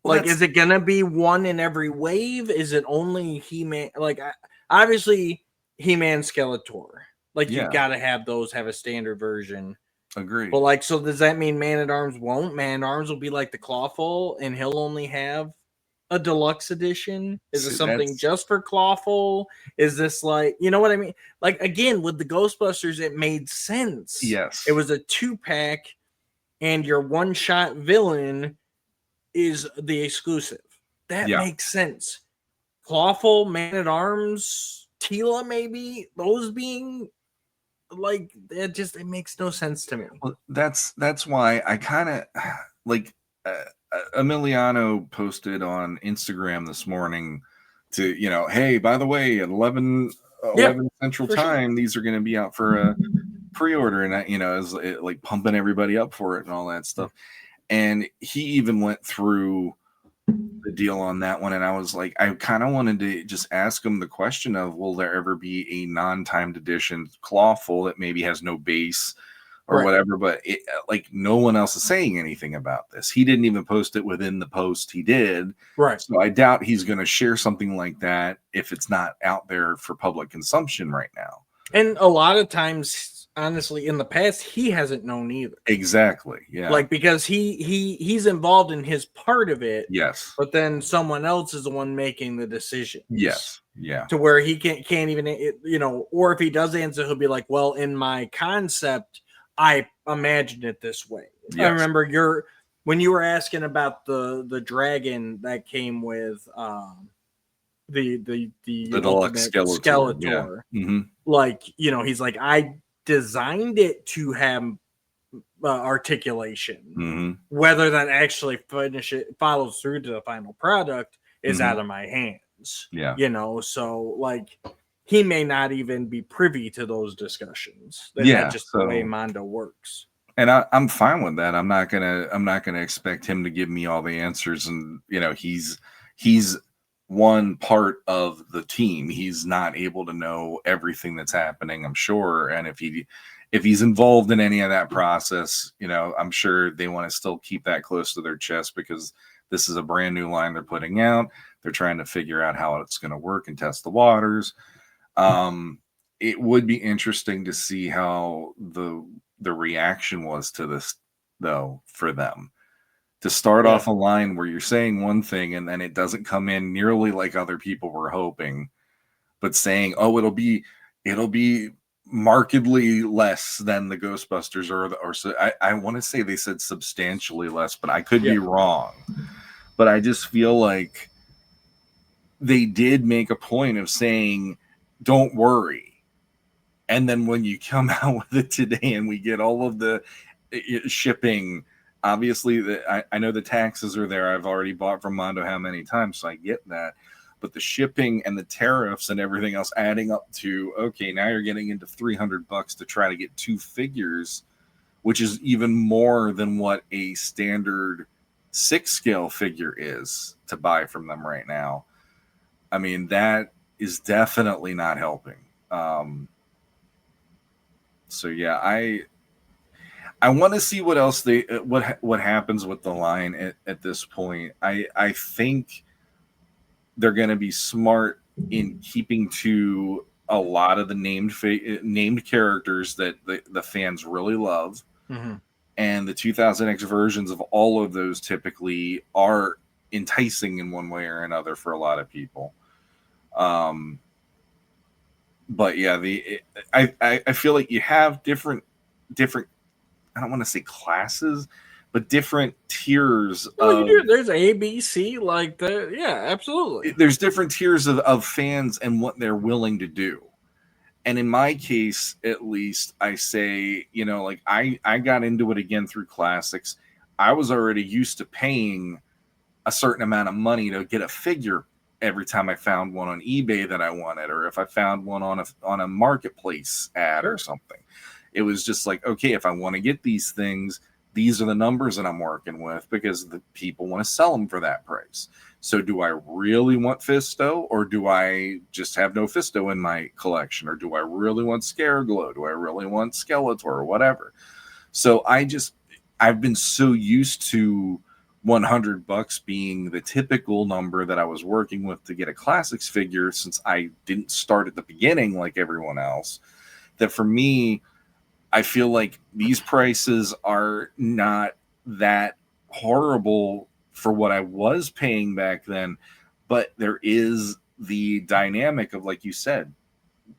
Well, like, is it going to be one in every wave? Is it only He-Man? Like, obviously, He-Man, Skeletor. Like, you got to have those have a standard version. Agree. But, like, so does that mean Man-at-Arms won't? Man-at-Arms will be like the Clawful, and he'll only have a deluxe edition? Is it something just for Clawful? Is this like, you know what I mean? Like, again, with the Ghostbusters, it made sense. Yes. It was a 2-pack, and your one-shot villain is the exclusive. That makes sense. Clawful, Man-at-Arms, Teela, maybe, those being like, it makes no sense to me. Well, that's why I kind of like, Emiliano posted on Instagram this morning to, hey, by the way, at 11 Central Time, these are going to be out for a pre-order, and that, is like pumping everybody up for it and all that stuff. And he even went through the deal on that one, and I was like, I kind of wanted to just ask him the question of, will there ever be a non-timed edition clawful that maybe has no base or whatever? But like, no one else is saying anything about this. He didn't even post it within the post he did. Right. So I doubt he's going to share something like that if it's not out there for public consumption right now. And a lot of times, honestly, in the past, he hasn't known either. Exactly. Yeah. Like, because he's involved in his part of it. Yes. But then someone else is the one making the decision. Yes. Yeah. To where he can't even, or if he does answer, he'll be like, well, in my concept, I imagined it this way. Yes. I remember when you were asking about the dragon that came with the deluxe Skeletor. Yeah. Mm-hmm. Like, he's like, I designed it to have articulation. Mm-hmm. Whether that actually follows through to the final product is out of my hands. Yeah. So like, he may not even be privy to those discussions. That's just the way Mondo works. And I'm fine with that. I'm not gonna expect him to give me all the answers. And he's one part of the team. He's not able to know everything that's happening, I'm sure. And if he's involved in any of that process, I'm sure they want to still keep that close to their chest, because this is a brand new line they're putting out. They're trying to figure out how it's going to work and test the waters. It would be interesting to see how the reaction was to this, though, for them. To start off a line where you're saying one thing and then it doesn't come in nearly like other people were hoping, but saying, oh, it'll be markedly less than the Ghostbusters, or so I want to say they said substantially less, but I could be wrong. But I just feel like they did make a point of saying, don't worry. And then when you come out with it today and we get all of the shipping, obviously I know the taxes are there. I've already bought from Mondo how many times, so I get that. But the shipping and the tariffs and everything else adding up to, okay, now you're getting into $300 to try to get 2 figures, which is even more than what a standard 6-scale figure is to buy from them right now. I mean, that is definitely not helping. So yeah, I want to see what else what happens with the line at this point. I think they're going to be smart in keeping to a lot of the named characters that the fans really love. Mm-hmm. And the 2000X versions of all of those typically are enticing in one way or another for a lot of people. But yeah, I feel like you have different, I don't want to say classes, but different tiers. There's A, B, C, like that. Yeah, absolutely. There's different tiers of fans and what they're willing to do. And in my case, at least, I say, like I got into it again through classics. I was already used to paying a certain amount of money to get a figure every time I found one on eBay that I wanted, or if I found one on a marketplace ad or something. It was just like, okay, if I want to get these things, these are the numbers that I'm working with, because the people want to sell them for that price. So do I really want Fisto, or do I just have no Fisto in my collection? Or do I really want Scareglow? Do I really want Skeletor, or whatever? So I've been so used to $100 being the typical number that I was working with to get a classics figure, since I didn't start at the beginning like everyone else, that for me, I feel like these prices are not that horrible for what I was paying back then. But there is the dynamic of, like you said,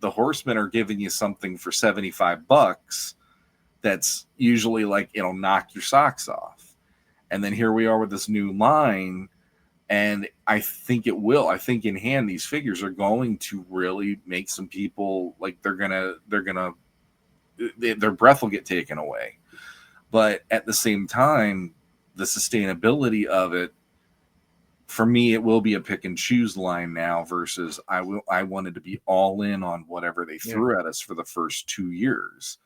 the Horsemen are giving you something for $75 that's usually like, it'll knock your socks off. And then here we are with this new line, and I think it will. I think in hand, these figures are going to really make some people, like, their breath will get taken away. But at the same time, the sustainability of it, for me, it will be a pick and choose line now, versus I wanted to be all in on whatever they threw at us for the first 2 years.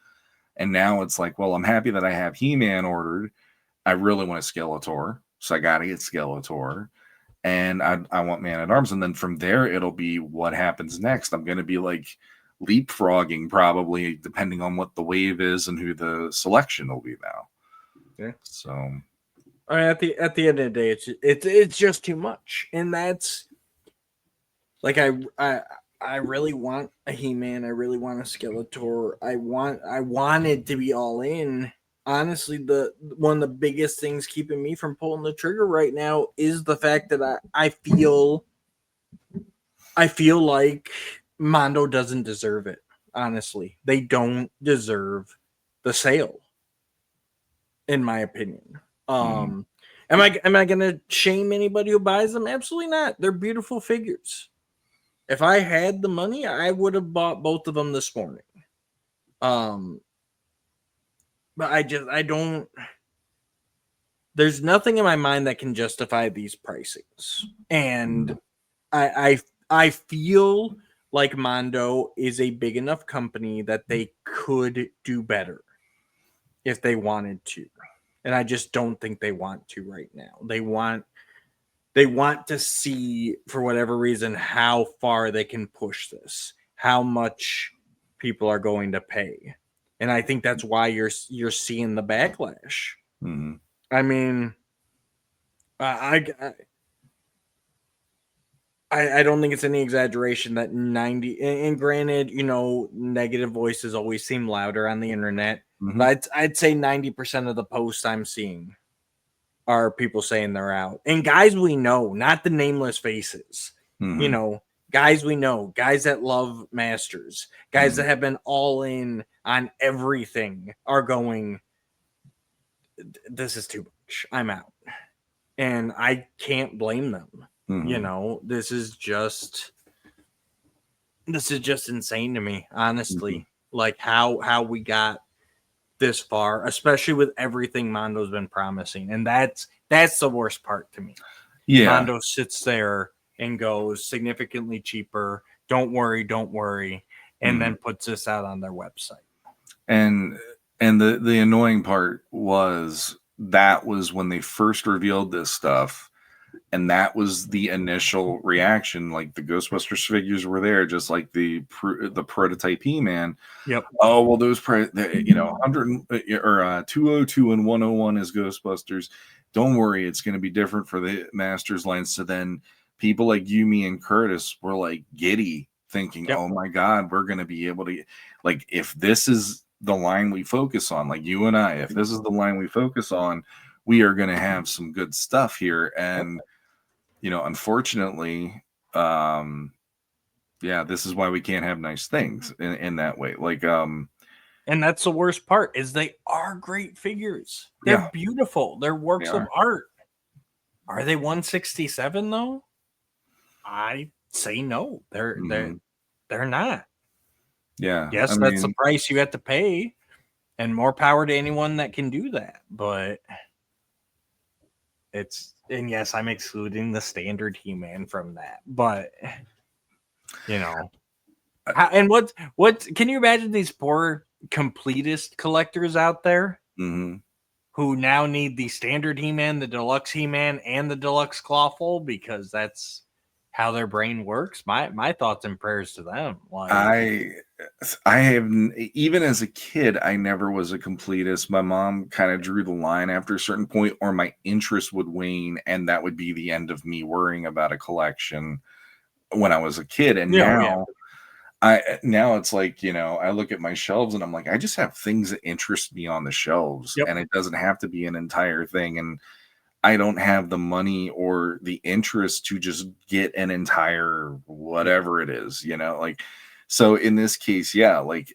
And now it's like, well, I'm happy that I have He-Man ordered. I really want a Skeletor, so I got to get Skeletor. and I want Man at Arms, and then from there it'll be what happens next. I'm going to be like leapfrogging probably, depending on what the wave is and who the selection will be now. Yeah. So, I mean, at the end of the day, it's just too much, and that's like I really want a He-Man. I really want a Skeletor. I wanted to be all in. Honestly, one of the biggest things keeping me from pulling the trigger right now is the fact that I feel like Mondo doesn't deserve it. Honestly, they don't deserve the sale, in my opinion. Am I gonna shame anybody who buys them? Absolutely not. They're beautiful figures. If I had the money, I would have bought both of them this morning. But I don't. There's nothing in my mind that can justify these pricings, and I feel like Mondo is a big enough company that they could do better if they wanted to, and I just don't think they want to right now. They want to see, for whatever reason, how far they can push this, how much people are going to pay. And I think that's why you're seeing the backlash. mm-hmm. I mean, I don't think it's any exaggeration that 90, and granted, negative voices always seem louder on the internet, but I'd say 90% of the posts I'm seeing are people saying they're out. And guys we know, not the nameless faces. Guys we know, guys that love Masters, guys that have been all in on everything are going, this is too much. I'm out. And I can't blame them. This is just insane to me, honestly. Like how we got this far, especially with everything Mondo's been promising, and that's the worst part to me. Mondo sits there and goes significantly cheaper. Don't worry, and then puts this out on their website. And the annoying part was that was when they first revealed this stuff, and that was the initial reaction. Like the Ghostbusters figures were there, just like the prototype He-Man. Yep. Oh well, those 100 or 202 and 101 is Ghostbusters. Don't worry, it's going to be different for the Masters line. So then people like you, me, and Curtis were like giddy, thinking, "Oh my God, we're going to be able to like if this is the line we focus on, like you and I, if this is the line we focus on, we are going to have some good stuff here." And unfortunately, this is why we can't have nice things in that way. Like, and that's the worst part is they are great figures. They're beautiful. They're works of art. Are they 167 though? I say no. They're not. Yeah. Yes, that's the price you have to pay, and more power to anyone that can do that. But and yes, I'm excluding the standard He-Man from that. But and what can you imagine these poor completist collectors out there who now need the standard He-Man, the deluxe He-Man, and the deluxe Clawful because that's how their brain works? My thoughts and prayers to them. Like, I have, even as a kid, I never was a completist. My mom kind of drew the line after a certain point, or my interest would wane, and that would be the end of me worrying about a collection when I was a kid. And now it's like, I look at my shelves and I'm like, I just have things that interest me on the shelves, and it doesn't have to be an entire thing. And I don't have the money or the interest to just get an entire whatever it is, like, so in this case, like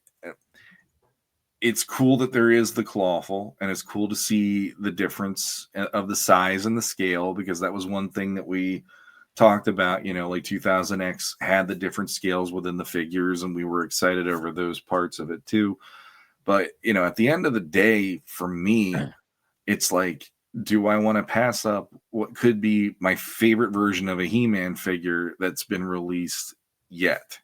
it's cool that there is the Clawful, and it's cool to see the difference of the size and the scale, because that was one thing that we talked about, like 2000X had the different scales within the figures, and we were excited over those parts of it too. But, at the end of the day, for me, it's like, do I want to pass up what could be my favorite version of a He-Man figure that's been released yet?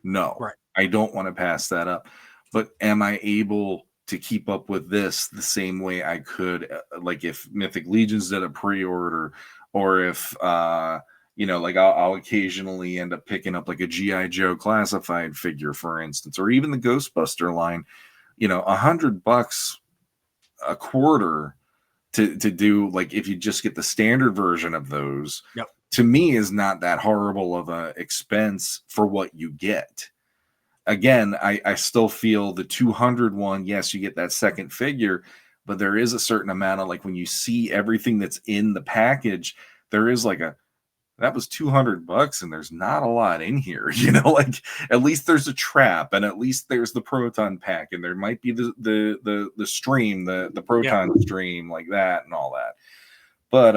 No, I don't want to pass that up. But am I able to keep up with this the same way I could, like if Mythic Legions did a pre-order, or if like I'll occasionally end up picking up like a GI Joe classified figure, for instance, or even the Ghostbuster line. $100 a quarter to do, like, if you just get the standard version of those, Yep. to me is not that horrible of a expense for what you get. Again, I still feel the 200 one, yes, you get that second figure, but there is a certain amount of, like, when you see everything that's in the package, there is like that was $200 and there's not a lot in here, like at least there's a trap, and at least there's the proton pack, and there might be the stream, the proton stream, like that and all that. But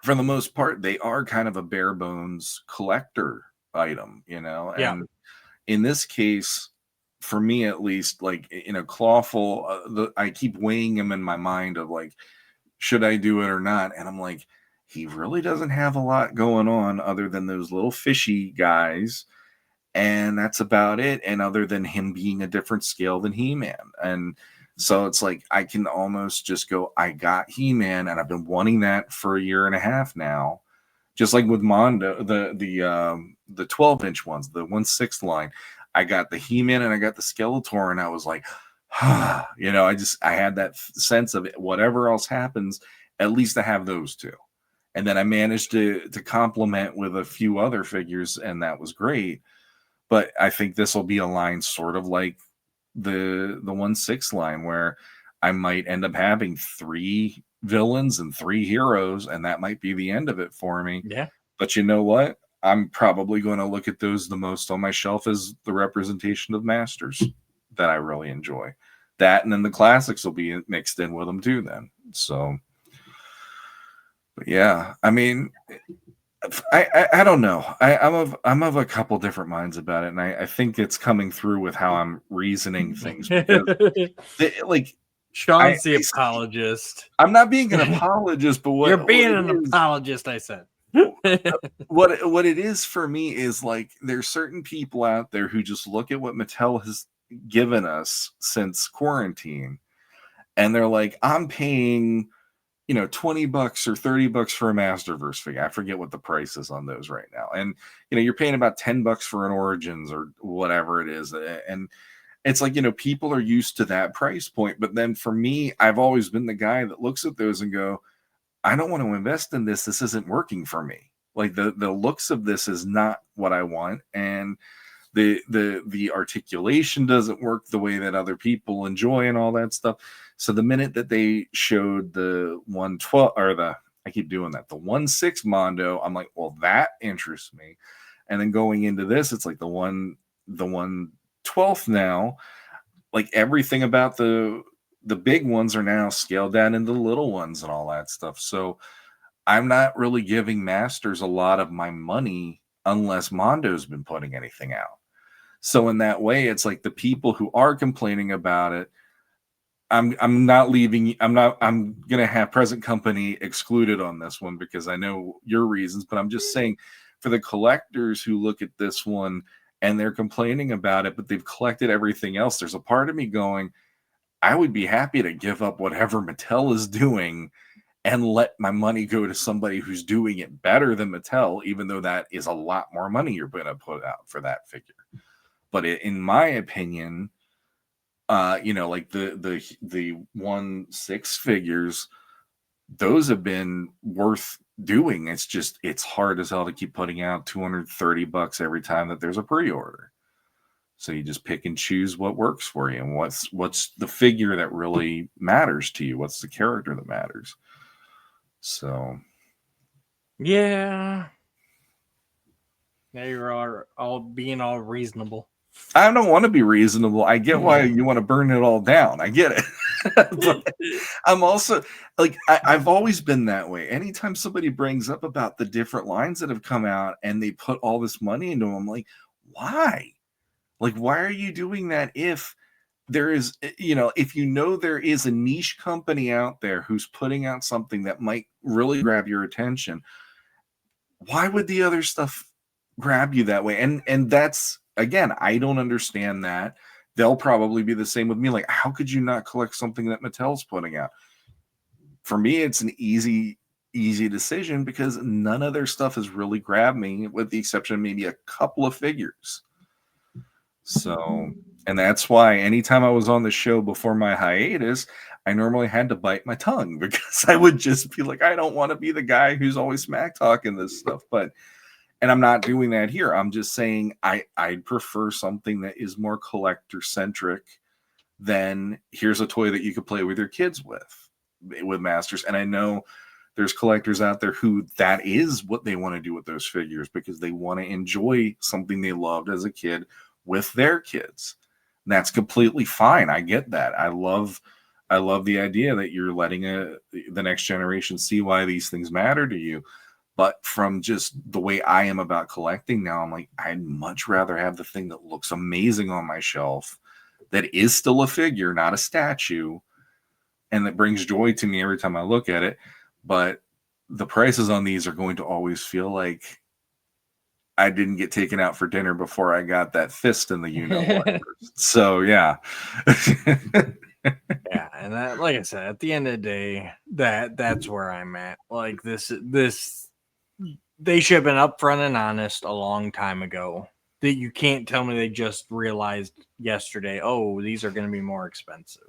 for the most part, they are kind of a bare bones collector item, and in this case, for me at least, like in a Clawful, I keep weighing him in my mind of like, should I do it or not? And I'm like, he really doesn't have a lot going on other than those little fishy guys, and that's about it. And other than him being a different scale than He-Man. And so it's like, I can almost just go, I got He-Man, and I've been wanting that for a year and a half now. Just like with Mondo, the 12-inch ones, the 1/6 line, I got the He-Man and I got the Skeletor, and I was like, I had that sense of it. Whatever else happens, at least I have those two. And then I managed to complement with a few other figures, and that was great. But I think this will be a line sort of like the 1/6 line, where I might end up having 3 villains and 3 heroes, and that might be the end of it for me. Yeah. But you know what? I'm probably going to look at those the most on my shelf as the representation of Masters that I really enjoy. That, and then the classics will be mixed in with them too then. So, but yeah, I mean, I don't know. I'm of a couple different minds about it, and I think it's coming through with how I'm reasoning things. Like, Shawn's the apologist. I'm not being an apologist, but you're being an apologist, I said. what it is for me is, like, there's certain people out there who just look at what Mattel has given us since quarantine, and they're like, I'm paying $20 or $30 for a Masterverse figure. I forget what the price is on those right now. And, you're paying about $10 for an Origins or whatever it is. And it's like, people are used to that price point. But then for me, I've always been the guy that looks at those and go, I don't want to invest in this. This isn't working for me. Like, the looks of this is not what I want. And the articulation doesn't work the way that other people enjoy and all that stuff. So the minute that they showed the 112, or I keep doing that, the 1/6 Mondo, I'm like, well, that interests me. And then going into this, it's like the 1/12 now, like everything about the big ones are now scaled down into the little ones and all that stuff. So I'm not really giving Masters a lot of my money unless Mondo's been putting anything out. So in that way, it's like the people who are complaining about it, I'm not leaving. I'm going to have present company excluded on this one because I know your reasons, but I'm just saying, for the collectors who look at this one and they're complaining about it, but they've collected everything else, there's a part of me going, I would be happy to give up whatever Mattel is doing and let my money go to somebody who's doing it better than Mattel, even though that is a lot more money you're going to put out for that figure. But in my opinion, like the 1/6 figures, those have been worth doing. It's just, it's hard as hell to keep putting out $230 every time that there's a pre-order. So you just pick and choose what works for you, and what's the figure that really matters to you. What's the character that matters? So, yeah. Now you're all being all reasonable. I don't want to be reasonable. I get why you want to burn it all down. I get it. But I'm also like, I've always been that way. Anytime somebody brings up about the different lines that have come out and they put all this money into them, I'm like, why? Like, why are you doing that if there is, if there is a niche company out there who's putting out something that might really grab your attention, why would the other stuff grab you that way? And that's, again, I don't understand that. they'll probably be the same with me. Like, how could you not collect something that Mattel's putting out? For me, it's an easy decision because none of their stuff has really grabbed me, with the exception of maybe a couple of figures. So, and that's why anytime I was on the show before my hiatus, I normally had to bite my tongue because I would just be like, I don't want to be the guy who's always smack talking this stuff. And I'm not doing that here. I'm just saying I'd prefer something that is more collector centric than here's a toy that you could play with your kids with Masters. And I know there's collectors out there who that is what they want to do with those figures because they want to enjoy something they loved as a kid with their kids. And that's completely fine. I get that. I love the idea that you're letting the next generation see why these things matter to you. But from just the way I am about collecting now, I'm like, I'd much rather have the thing that looks amazing on my shelf, that is still a figure, not a statue, and that brings joy to me every time I look at it. But the prices on these are going to always feel like I didn't get taken out for dinner before I got that fist in the what. So, yeah. Yeah, and that, like I said, at the end of the day, that's where I'm at. Like this they should have been upfront and honest a long time ago. That you can't tell me they just realized yesterday, oh, these are going to be more expensive.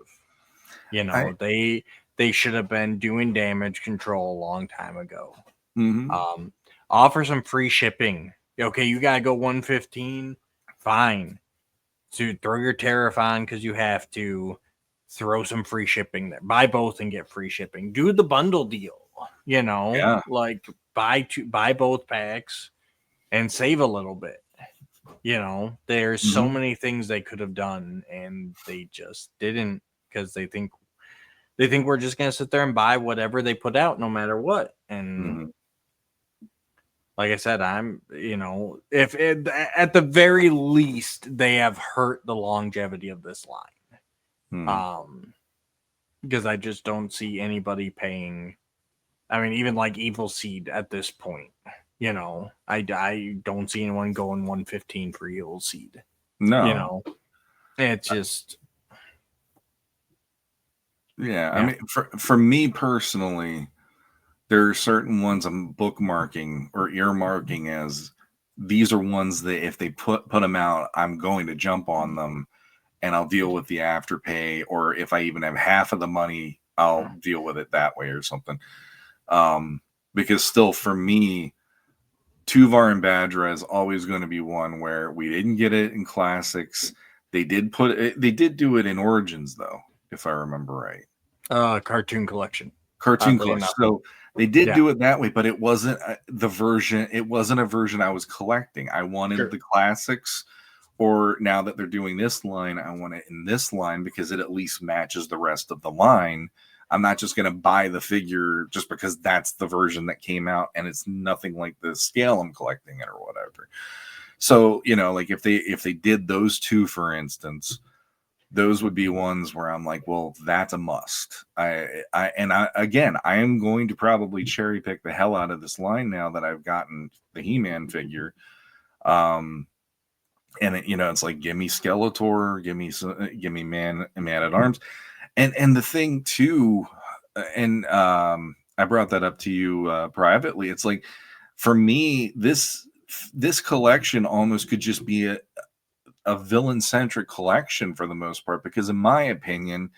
You know, they should have been doing damage control a long time ago. Mm-hmm. Offer some free shipping. Okay, you got to go 115. Fine. So throw your tariff on because you have to. Throw some free shipping there. Buy both and get free shipping. Do the bundle deal. You know, like buy both packs and save a little bit. You know, there's so many things they could have done and they just didn't because they think we're just gonna sit there and buy whatever they put out no matter what. And like I said, I'm, you know, if at the very least they have hurt the longevity of this line. Because I just don't see anybody paying. I mean, even like Evil Seed at this point, you know, I don't see anyone going 115 for Evil Seed. No, you know, it's just. Yeah, I mean, for me personally, there are certain ones I'm bookmarking or earmarking as these are ones that if they put them out, I'm going to jump on them. And I'll deal with the afterpay, or if I even have half of the money, I'll deal with it that way or something. Because still, for me, Tuvar and Badra is always going to be one where we didn't get it in classics. They did do it in Origins, though, if I remember right. Cartoon collection. So they did do it that way, but it wasn't the version. It wasn't a version I was collecting. I wanted the classics. Or now that they're doing this line, I want it in this line because it at least matches the rest of the line. I'm not just going to buy the figure just because that's the version that came out and it's nothing like the scale I'm collecting it or whatever. So, you know, like if they did those two, for instance, those would be ones where I'm like, well, that's a must. I am going to probably cherry pick the hell out of this line now that I've gotten the He-Man figure. And it, you know, it's like, give me Skeletor, give me Man at Arms, and the thing too, and I brought that up to you privately. It's like, for me, this collection almost could just be a villain centric collection for the most part, because in my opinion,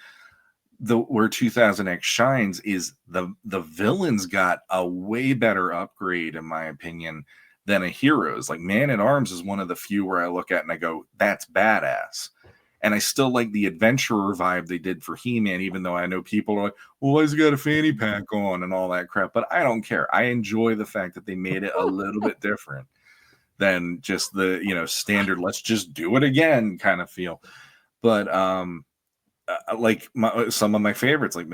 where 2000X shines is the villains got a way better upgrade, in my opinion, than a Heroes. Like Man at Arms is one of the few where I look at and I go, that's badass. And I still like the adventurer vibe they did for He-Man, even though I know people are like, well, he's got a fanny pack on and all that crap. But I don't care. I enjoy the fact that they made it a little bit different than just the, you know, standard, let's just do it again kind of feel. But like some of my favorites, like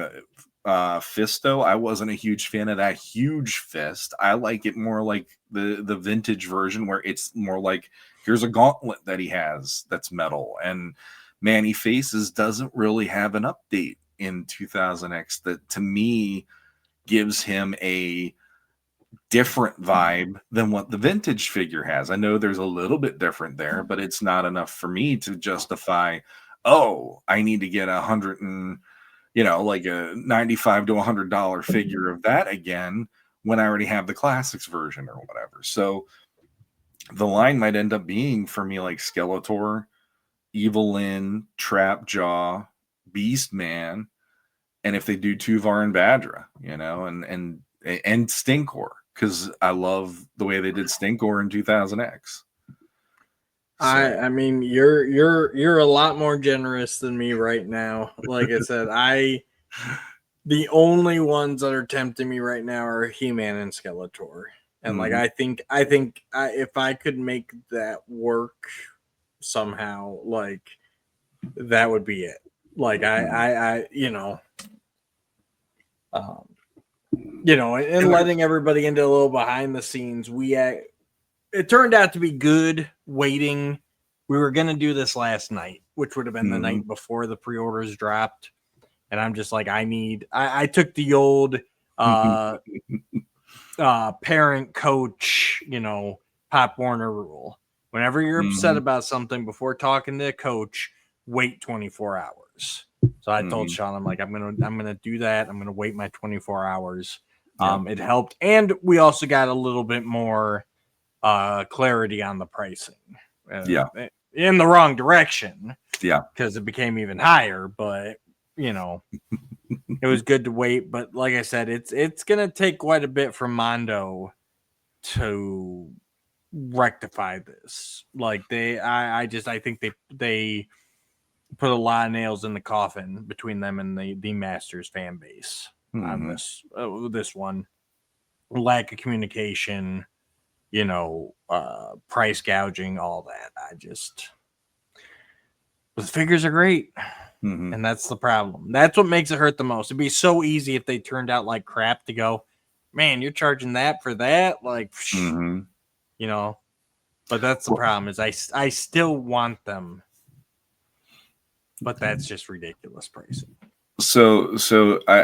Fisto, I wasn't a huge fan of that huge fist. I like it more like the vintage version where it's more like, here's a gauntlet that he has that's metal. And Manny Faces doesn't really have an update in 2000X that to me gives him a different vibe than what the vintage figure has. I know there's a little bit different there, but it's not enough for me to justify oh, I need to get like a $95 to $100 figure of that again when I already have the classics version or whatever. So the line might end up being for me like Skeletor, Evil Lyn, Trap Jaw, Beast Man, and if they do Tuvar and Badra, and Stinkor, because I love the way they did Stinkor in 2000X. So. I mean, you're a lot more generous than me right now. Like I said, the only ones that are tempting me right now are He-Man and Skeletor. And like I think if I could make that work somehow, like that would be it. Like and letting everybody into a little behind the scenes, it turned out to be good waiting. We were going to do this last night, which would have been the night before the pre-orders dropped. And I'm just like, I took the old parent coach, Pop Warner rule. Whenever you're upset about something, before talking to a coach, wait 24 hours. So I told Shawn, I'm like, I'm gonna do that. I'm gonna wait my 24 hours. It helped, and we also got a little bit more clarity on the pricing. In the wrong direction. Because it became even higher, but it was good to wait. But like I said, it's gonna take quite a bit from Mondo to rectify this. Like I think they put a lot of nails in the coffin between them and the Masters fan base on this one. Lack of communication, price gouging, all that. The figures are great. And that's the problem. That's what makes it hurt the most. It'd be so easy if they turned out like crap to go, man, you're charging that for that? Like, but that's the problem is I still want them. But that's just ridiculous pricing. So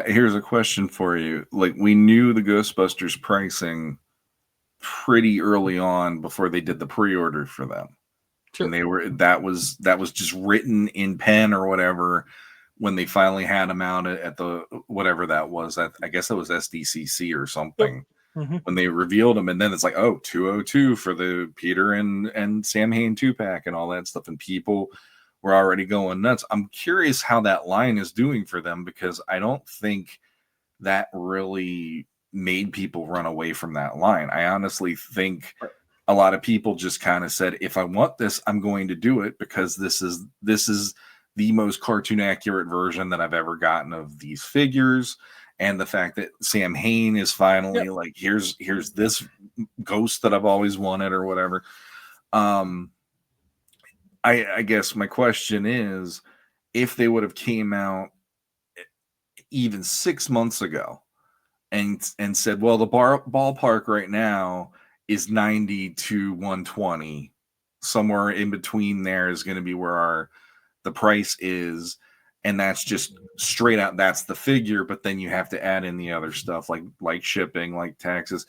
here's a question for you. Like, we knew the Ghostbusters pricing pretty early on before they did the pre-order for them. Sure. And that was just written in pen or whatever when they finally had them out at the whatever that was. I guess that was SDCC or something. Yep. When they revealed them, and then it's like, oh, 202 for the Peter and Sam Hain 2-pack and all that stuff, and people were already going nuts. I'm curious how that line is doing for them, because I don't think that really made people run away from that line. I honestly think a lot of people just kind of said, if I want this, I'm going to do it, because this is the most cartoon accurate version that I've ever gotten of these figures. And the fact that Sam Hain is finally like, here's this ghost that I've always wanted or whatever. I guess my question is, if they would have came out even 6 months ago and said, well, the ballpark right now is 90 to 120, somewhere in between there is going to be where the price is, and that's just straight out, that's the figure, but then you have to add in the other stuff like shipping, like taxes.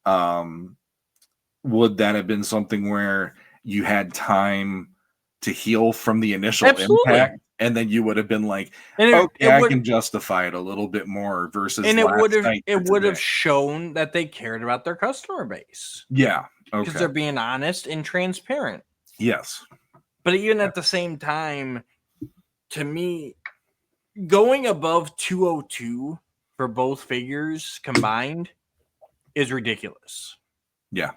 Would that have been something where you had time to heal from the initial impact, and then you would have been like, I can justify it a little bit more versus, and it would have shown that they cared about their customer base. Yeah, because they're being honest and transparent. Yes, but even at the same time, to me, going above 202 for both figures combined is ridiculous. Yeah.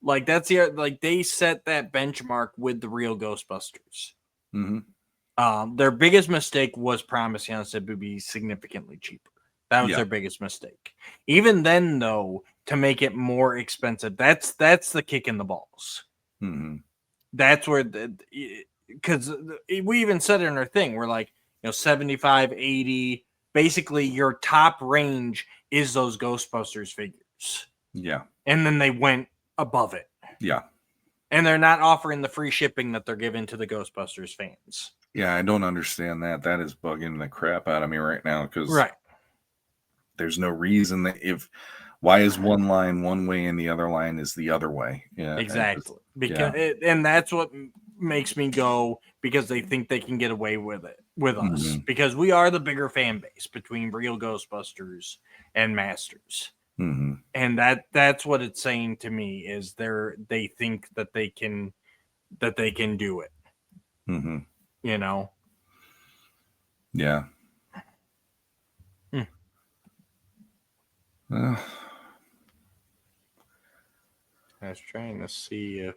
Like, they set that benchmark with the real Ghostbusters. Their biggest mistake was promising us it would be significantly cheaper. That was their biggest mistake. Even then, though, to make it more expensive, that's the kick in the balls. That's where because we even said it in our thing, we're like, 75, 80, basically your top range is those Ghostbusters figures. Yeah. And then they went above it. Yeah. And they're not offering the free shipping that they're giving to the Ghostbusters fans. Yeah, I don't understand that. That is bugging the crap out of me right now, because there's no reason why is one line one way and the other line is the other way? Yeah, exactly. And that's what makes me go because they think they can get away with it with us Mhm. because we are the bigger fan base between Real Ghostbusters and Masters. Mhm. And that's what it's saying to me is they think that they can do it. Mhm. You know. Yeah. Uh, I was trying to see if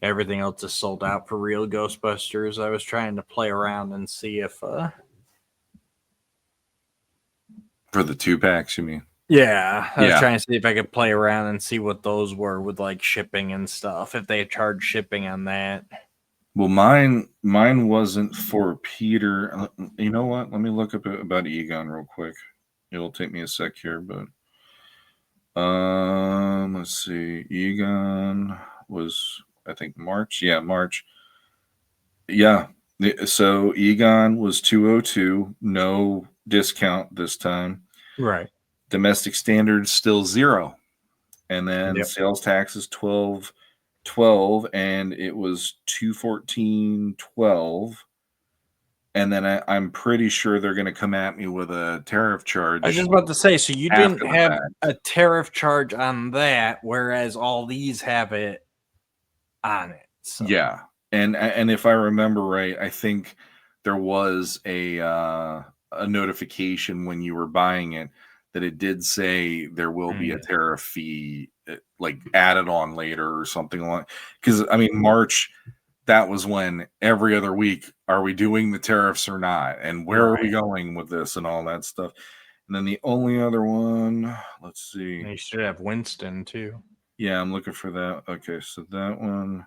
everything else is sold out for Real Ghostbusters. I was trying to play around and see if for the 2-packs, you mean? yeah, I was Yeah. trying to see if I could play around and see what those were with like shipping and stuff. If they charge shipping on that. Well, mine wasn't for Peter. You know what? Let me look up about Egon real quick. It'll take me a sec here, but let's see. Egon was, I think, March. Yeah, March. Yeah. So Egon was 202, no discount this time. Right. Domestic standard still 0. And then sales tax is 12, and it was 214.12. And then I'm pretty sure they're going to come at me with a tariff charge. I was just about to say, so you after didn't the have fact. a tariff charge on that, whereas all these have it on it. So. Yeah. And if I remember right, I think there was a notification when you were buying it that it did say there will be a tariff fee like added on later or something like, because I mean March, that was when every other week, are we doing the tariffs or not, and where are we going with this and all that stuff. And then the only other one, let's see, And you should have Winston too. Yeah, I'm looking for that. Okay, so that one,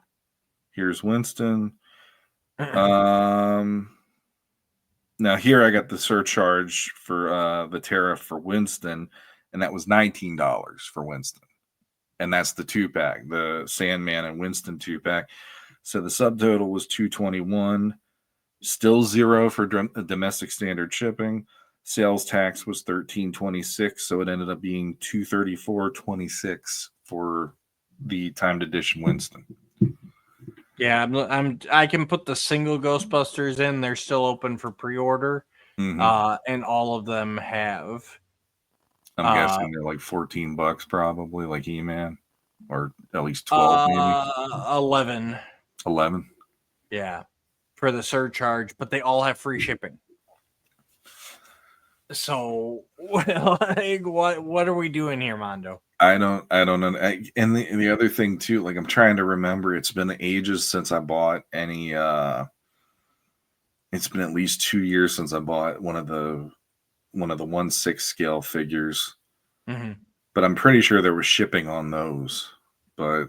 here's Winston. Now here I got the surcharge for the tariff for Winston, and that was $19 for Winston. And that's the 2-pack, the Sandman and Winston 2-pack. So the subtotal was $221, still 0 for domestic standard shipping. Sales tax was $13.26, so it ended up being $234.26 for the timed edition Winston. Yeah, I can put the single Ghostbusters in. They're still open for pre-order. Mm-hmm. And all of them have. I'm guessing they're like $14 probably, like E-Man, or at least 12 maybe. 11. 11. Yeah, for the surcharge, but they all have free shipping. So, like, what are we doing here, Mondo? I don't know. And the other thing too, like I'm trying to remember, it's been ages since I bought any. It's been at least 2 years since I bought one of the 1/6 scale figures. Mm-hmm. But I'm pretty sure there was shipping on those. But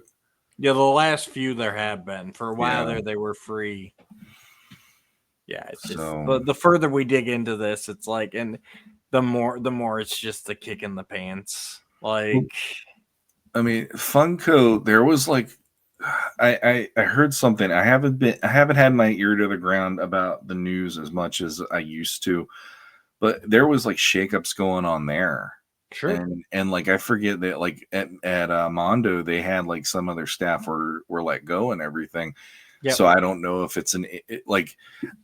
yeah, the last few there have been. For a while there, they were free. Yeah, it's just the further we dig into this, it's like, and the more it's just the kick in the pants. Like, I mean, Funko, there was like, I heard something. I haven't had my ear to the ground about the news as much as I used to, but there was like shakeups going on there. Sure. And like I forget that like at Mondo they had like some of their staff were let go and everything. Yep. So I don't know if it's like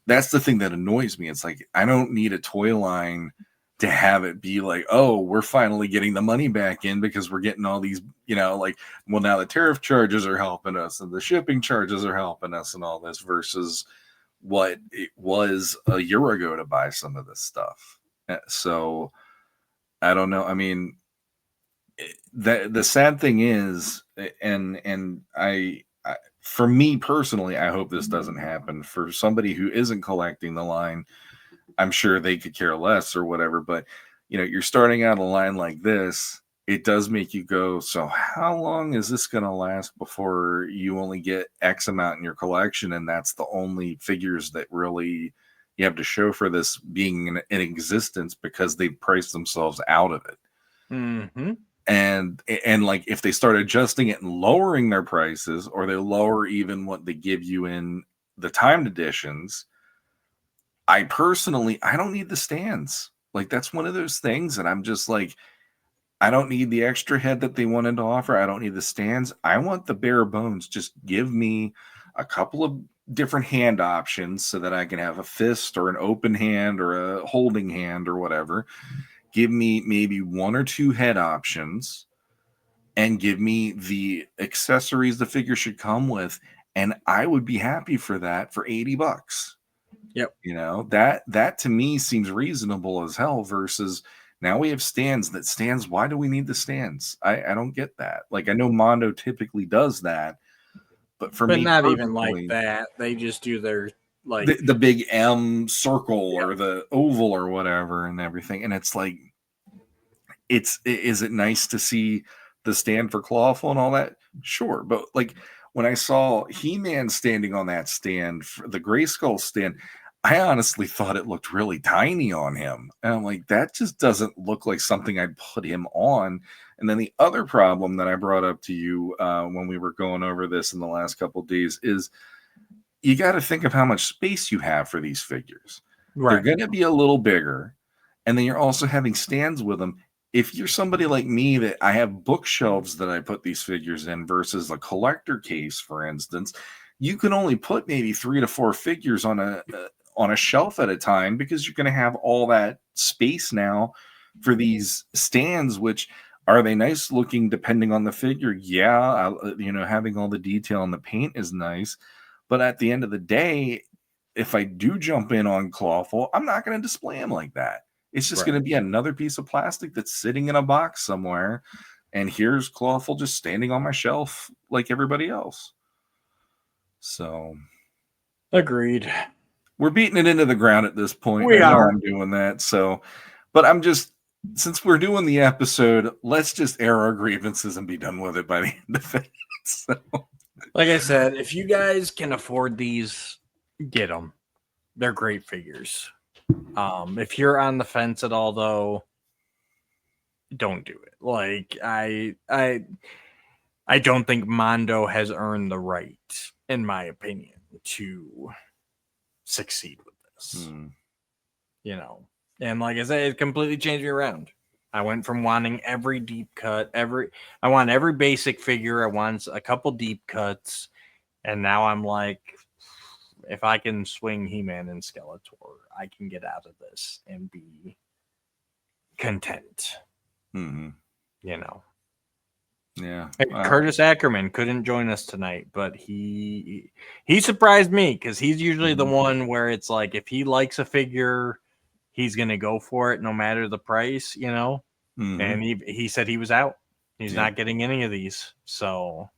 that's the thing that annoys me. It's like I don't need a toy line to have it be like, oh, we're finally getting the money back in because we're getting all these, like, well, now the tariff charges are helping us and the shipping charges are helping us and all this versus what it was a year ago to buy some of this stuff. So I don't know. I mean, the sad thing is, and I for me personally, I hope this doesn't happen. For somebody who isn't collecting the line, I'm sure they could care less or whatever. But you're starting out a line like this, it does make you go, so how long is this going to last before you only get X amount in your collection, and that's the only figures that really you have to show for this being in existence because they've priced themselves out of it. Mm-hmm. And like if they start adjusting it and lowering their prices, or they lower even what they give you in the timed editions, I don't need the stands. Like that's one of those things that I'm just like, I don't need the extra head that they wanted to offer. I don't need the stands. I want the bare bones. Just give me a couple of different hand options so that I can have a fist or an open hand or a holding hand or whatever. Give me maybe 1 or 2 head options and give me the accessories the figure should come with. And I would be happy for that for $80. Yep. You know, that to me seems reasonable as hell versus now we have stands. Why do we need the stands? I don't get that. Like, I know Mondo typically does that, but for me, not even like that. They just do their like the big M circle or the oval or whatever and everything. And it's like, is it nice to see the stand for Clawful and all that? Sure. But like when I saw He-Man standing on that stand, the Grayskull stand, I honestly thought it looked really tiny on him. And I'm like, that just doesn't look like something I'd put him on. And then the other problem that I brought up to you when we were going over this in the last couple of days is you got to think of how much space you have for these figures. right. They're going to be a little bigger. And then you're also having stands with them. If you're somebody like me that I have bookshelves that I put these figures in versus a collector case, for instance, you can only put maybe 3 to 4 figures on a shelf at a time because you're going to have all that space now for these stands, which are they nice looking depending on the figure? Yeah. Having all the detail on the paint is nice. But at the end of the day, if I do jump in on Clawful, I'm not going to display them like that. It's just going to be another piece of plastic that's sitting in a box somewhere. And here's Clawful just standing on my shelf like everybody else. So. Agreed. We're beating it into the ground at this point. We are. I'm doing that. So, but I'm just, since we're doing the episode, let's just air our grievances and be done with it by the end of it. So. Like I said, if you guys can afford these, get them. They're great figures. If you're on the fence at all, though, don't do it. Like I don't think Mondo has earned the right, in my opinion, to succeed with this. And like I said, it completely changed me around. I went from wanting every deep cut, I want every basic figure, I want a couple deep cuts, and now I'm like, if I can swing He-Man and Skeletor, I can get out of this and be content. Yeah. Curtis Ackerman couldn't join us tonight, but he surprised me because he's usually the one where it's like if he likes a figure, he's gonna go for it no matter the price, And he said he was out. He's not getting any of these. So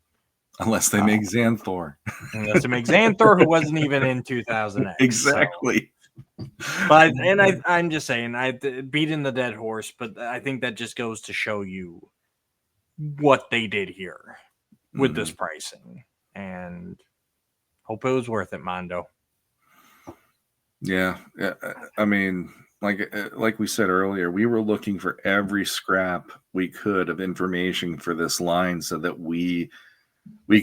unless they make Xanthor. Unless they make Xanthor, who wasn't even in 2000X. Exactly. So. But I'm just saying, beating the dead horse, but I think that just goes to show you what they did here with this pricing, and hope it was worth it, Mondo. Yeah. I mean, like we said earlier, we were looking for every scrap we could of information for this line so that we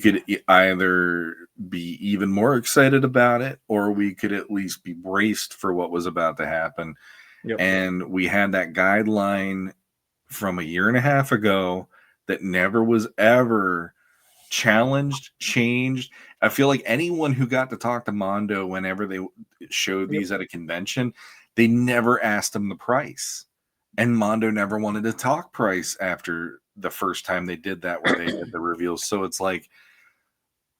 could either be even more excited about it or we could at least be braced for what was about to happen. Yep. And we had that guideline from a year and a half ago that never was ever challenged, changed. I feel like anyone who got to talk to Mondo whenever they showed these at a convention, they never asked him the price. And Mondo never wanted to talk price after the first time they did that, where they did the reveals. So it's like,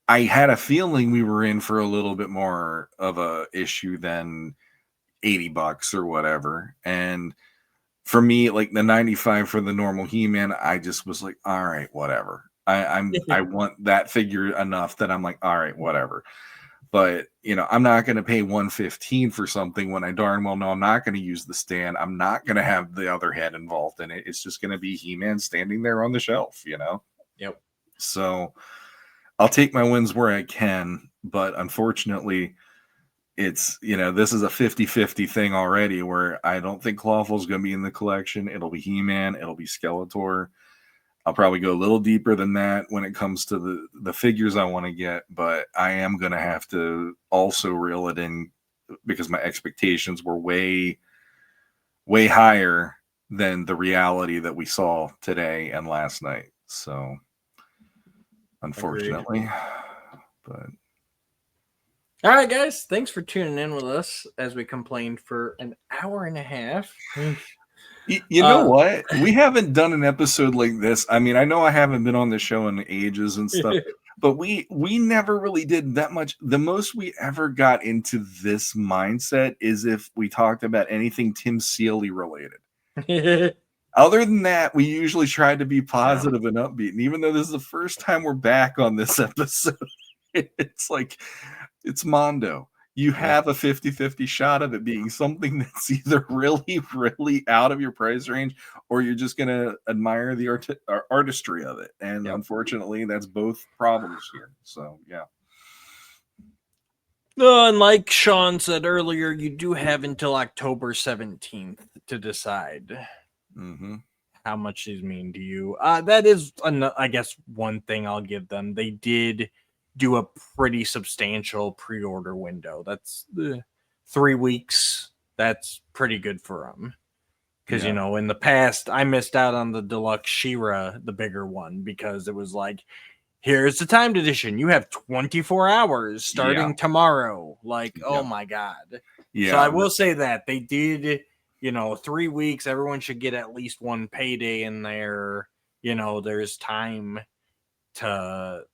I had a feeling we were in for a little bit more of a issue than $80 or whatever. And for me, like the 95 for the normal He-Man, I just was like, all right, whatever. I want that figure enough that I'm like, all right, whatever. But I'm not going to pay $115 for something when I darn well know I'm not going to use the stand. I'm not going to have the other head involved in it. It's just going to be He-Man standing there on the shelf, Yep. So I'll take my wins where I can, but unfortunately, it's this is a 50-50 thing already, where I don't think Clawful's going to be in the collection. It'll be He-Man. It'll be Skeletor. I'll probably go a little deeper than that when it comes to the figures I want to get, but I am going to have to also reel it in because my expectations were way, way higher than the reality that we saw today and last night. So, unfortunately, but All right, guys. Thanks for tuning in with us as we complained for an hour and a half. You know what? We haven't done an episode like this. I mean, I know I haven't been on the show in ages and stuff, but we never really did that much. The most we ever got into this mindset is if we talked about anything Tim Seeley related. Other than that, we usually tried to be positive and upbeat. And even though this is the first time we're back on this episode, it's like, it's Mondo. You have a 50-50 shot of it being something that's either really, really out of your price range, or you're just going to admire the artistry of it. And unfortunately, that's both problems here. So, yeah. And like Shawn said earlier, you do have until October 17th to decide how much these mean to you. That is, I guess, one thing I'll give them. They did do a pretty substantial pre-order window. That's 3 weeks. That's pretty good for them. Because, you know, in the past, I missed out on the deluxe She-Ra, the bigger one, because it was like, here's the timed edition. You have 24 hours starting tomorrow. Like, oh my God. Yeah. So I will say that they did, 3 weeks. Everyone should get at least one payday in there. There's time to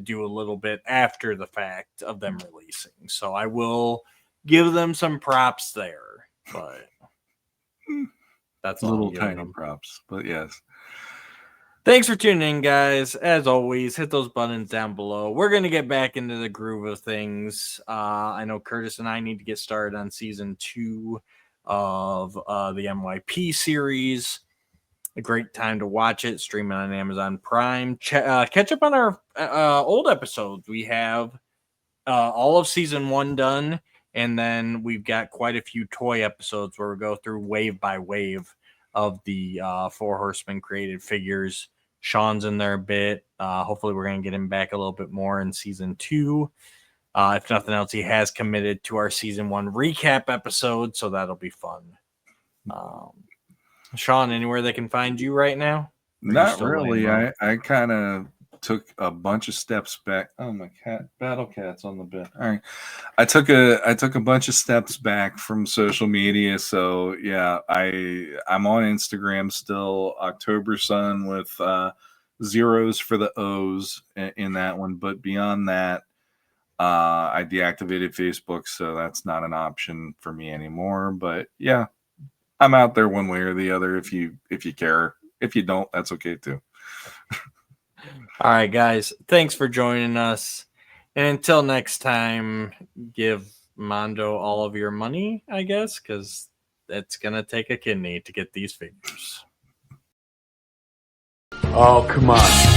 do a little bit after the fact of them releasing. So I will give them some props there, but that's all. Little tiny props, but yes. Thanks for tuning in, guys. As always, hit those buttons down below. We're going to get back into the groove of things. I know Curtis and I need to get started on season 2 of the MYP series. A great time to watch it, streaming on Amazon Prime. Catch up on our old episodes. We have all of season 1 done, and then we've got quite a few toy episodes where we go through wave by wave of the 4 Horsemen created figures. Shawn's in there a bit. Hopefully we're going to get him back a little bit more in season 2. If nothing else, he has committed to our season 1 recap episode, so that'll be fun. Shawn, anywhere they can find you right now? Not really. I kind of took a bunch of steps back. Oh, my cat, Battle Cat's on the bed. All right. I took a bunch of steps back from social media. So yeah, I'm on Instagram still, October Sun with zeros for the O's in that one. But beyond that, I deactivated Facebook, so that's not an option for me anymore. But yeah, I'm out there one way or the other if you care. If you don't, that's okay too. All right, guys. Thanks for joining us. And until next time, give Mondo all of your money, I guess, because it's going to take a kidney to get these figures. Oh, come on.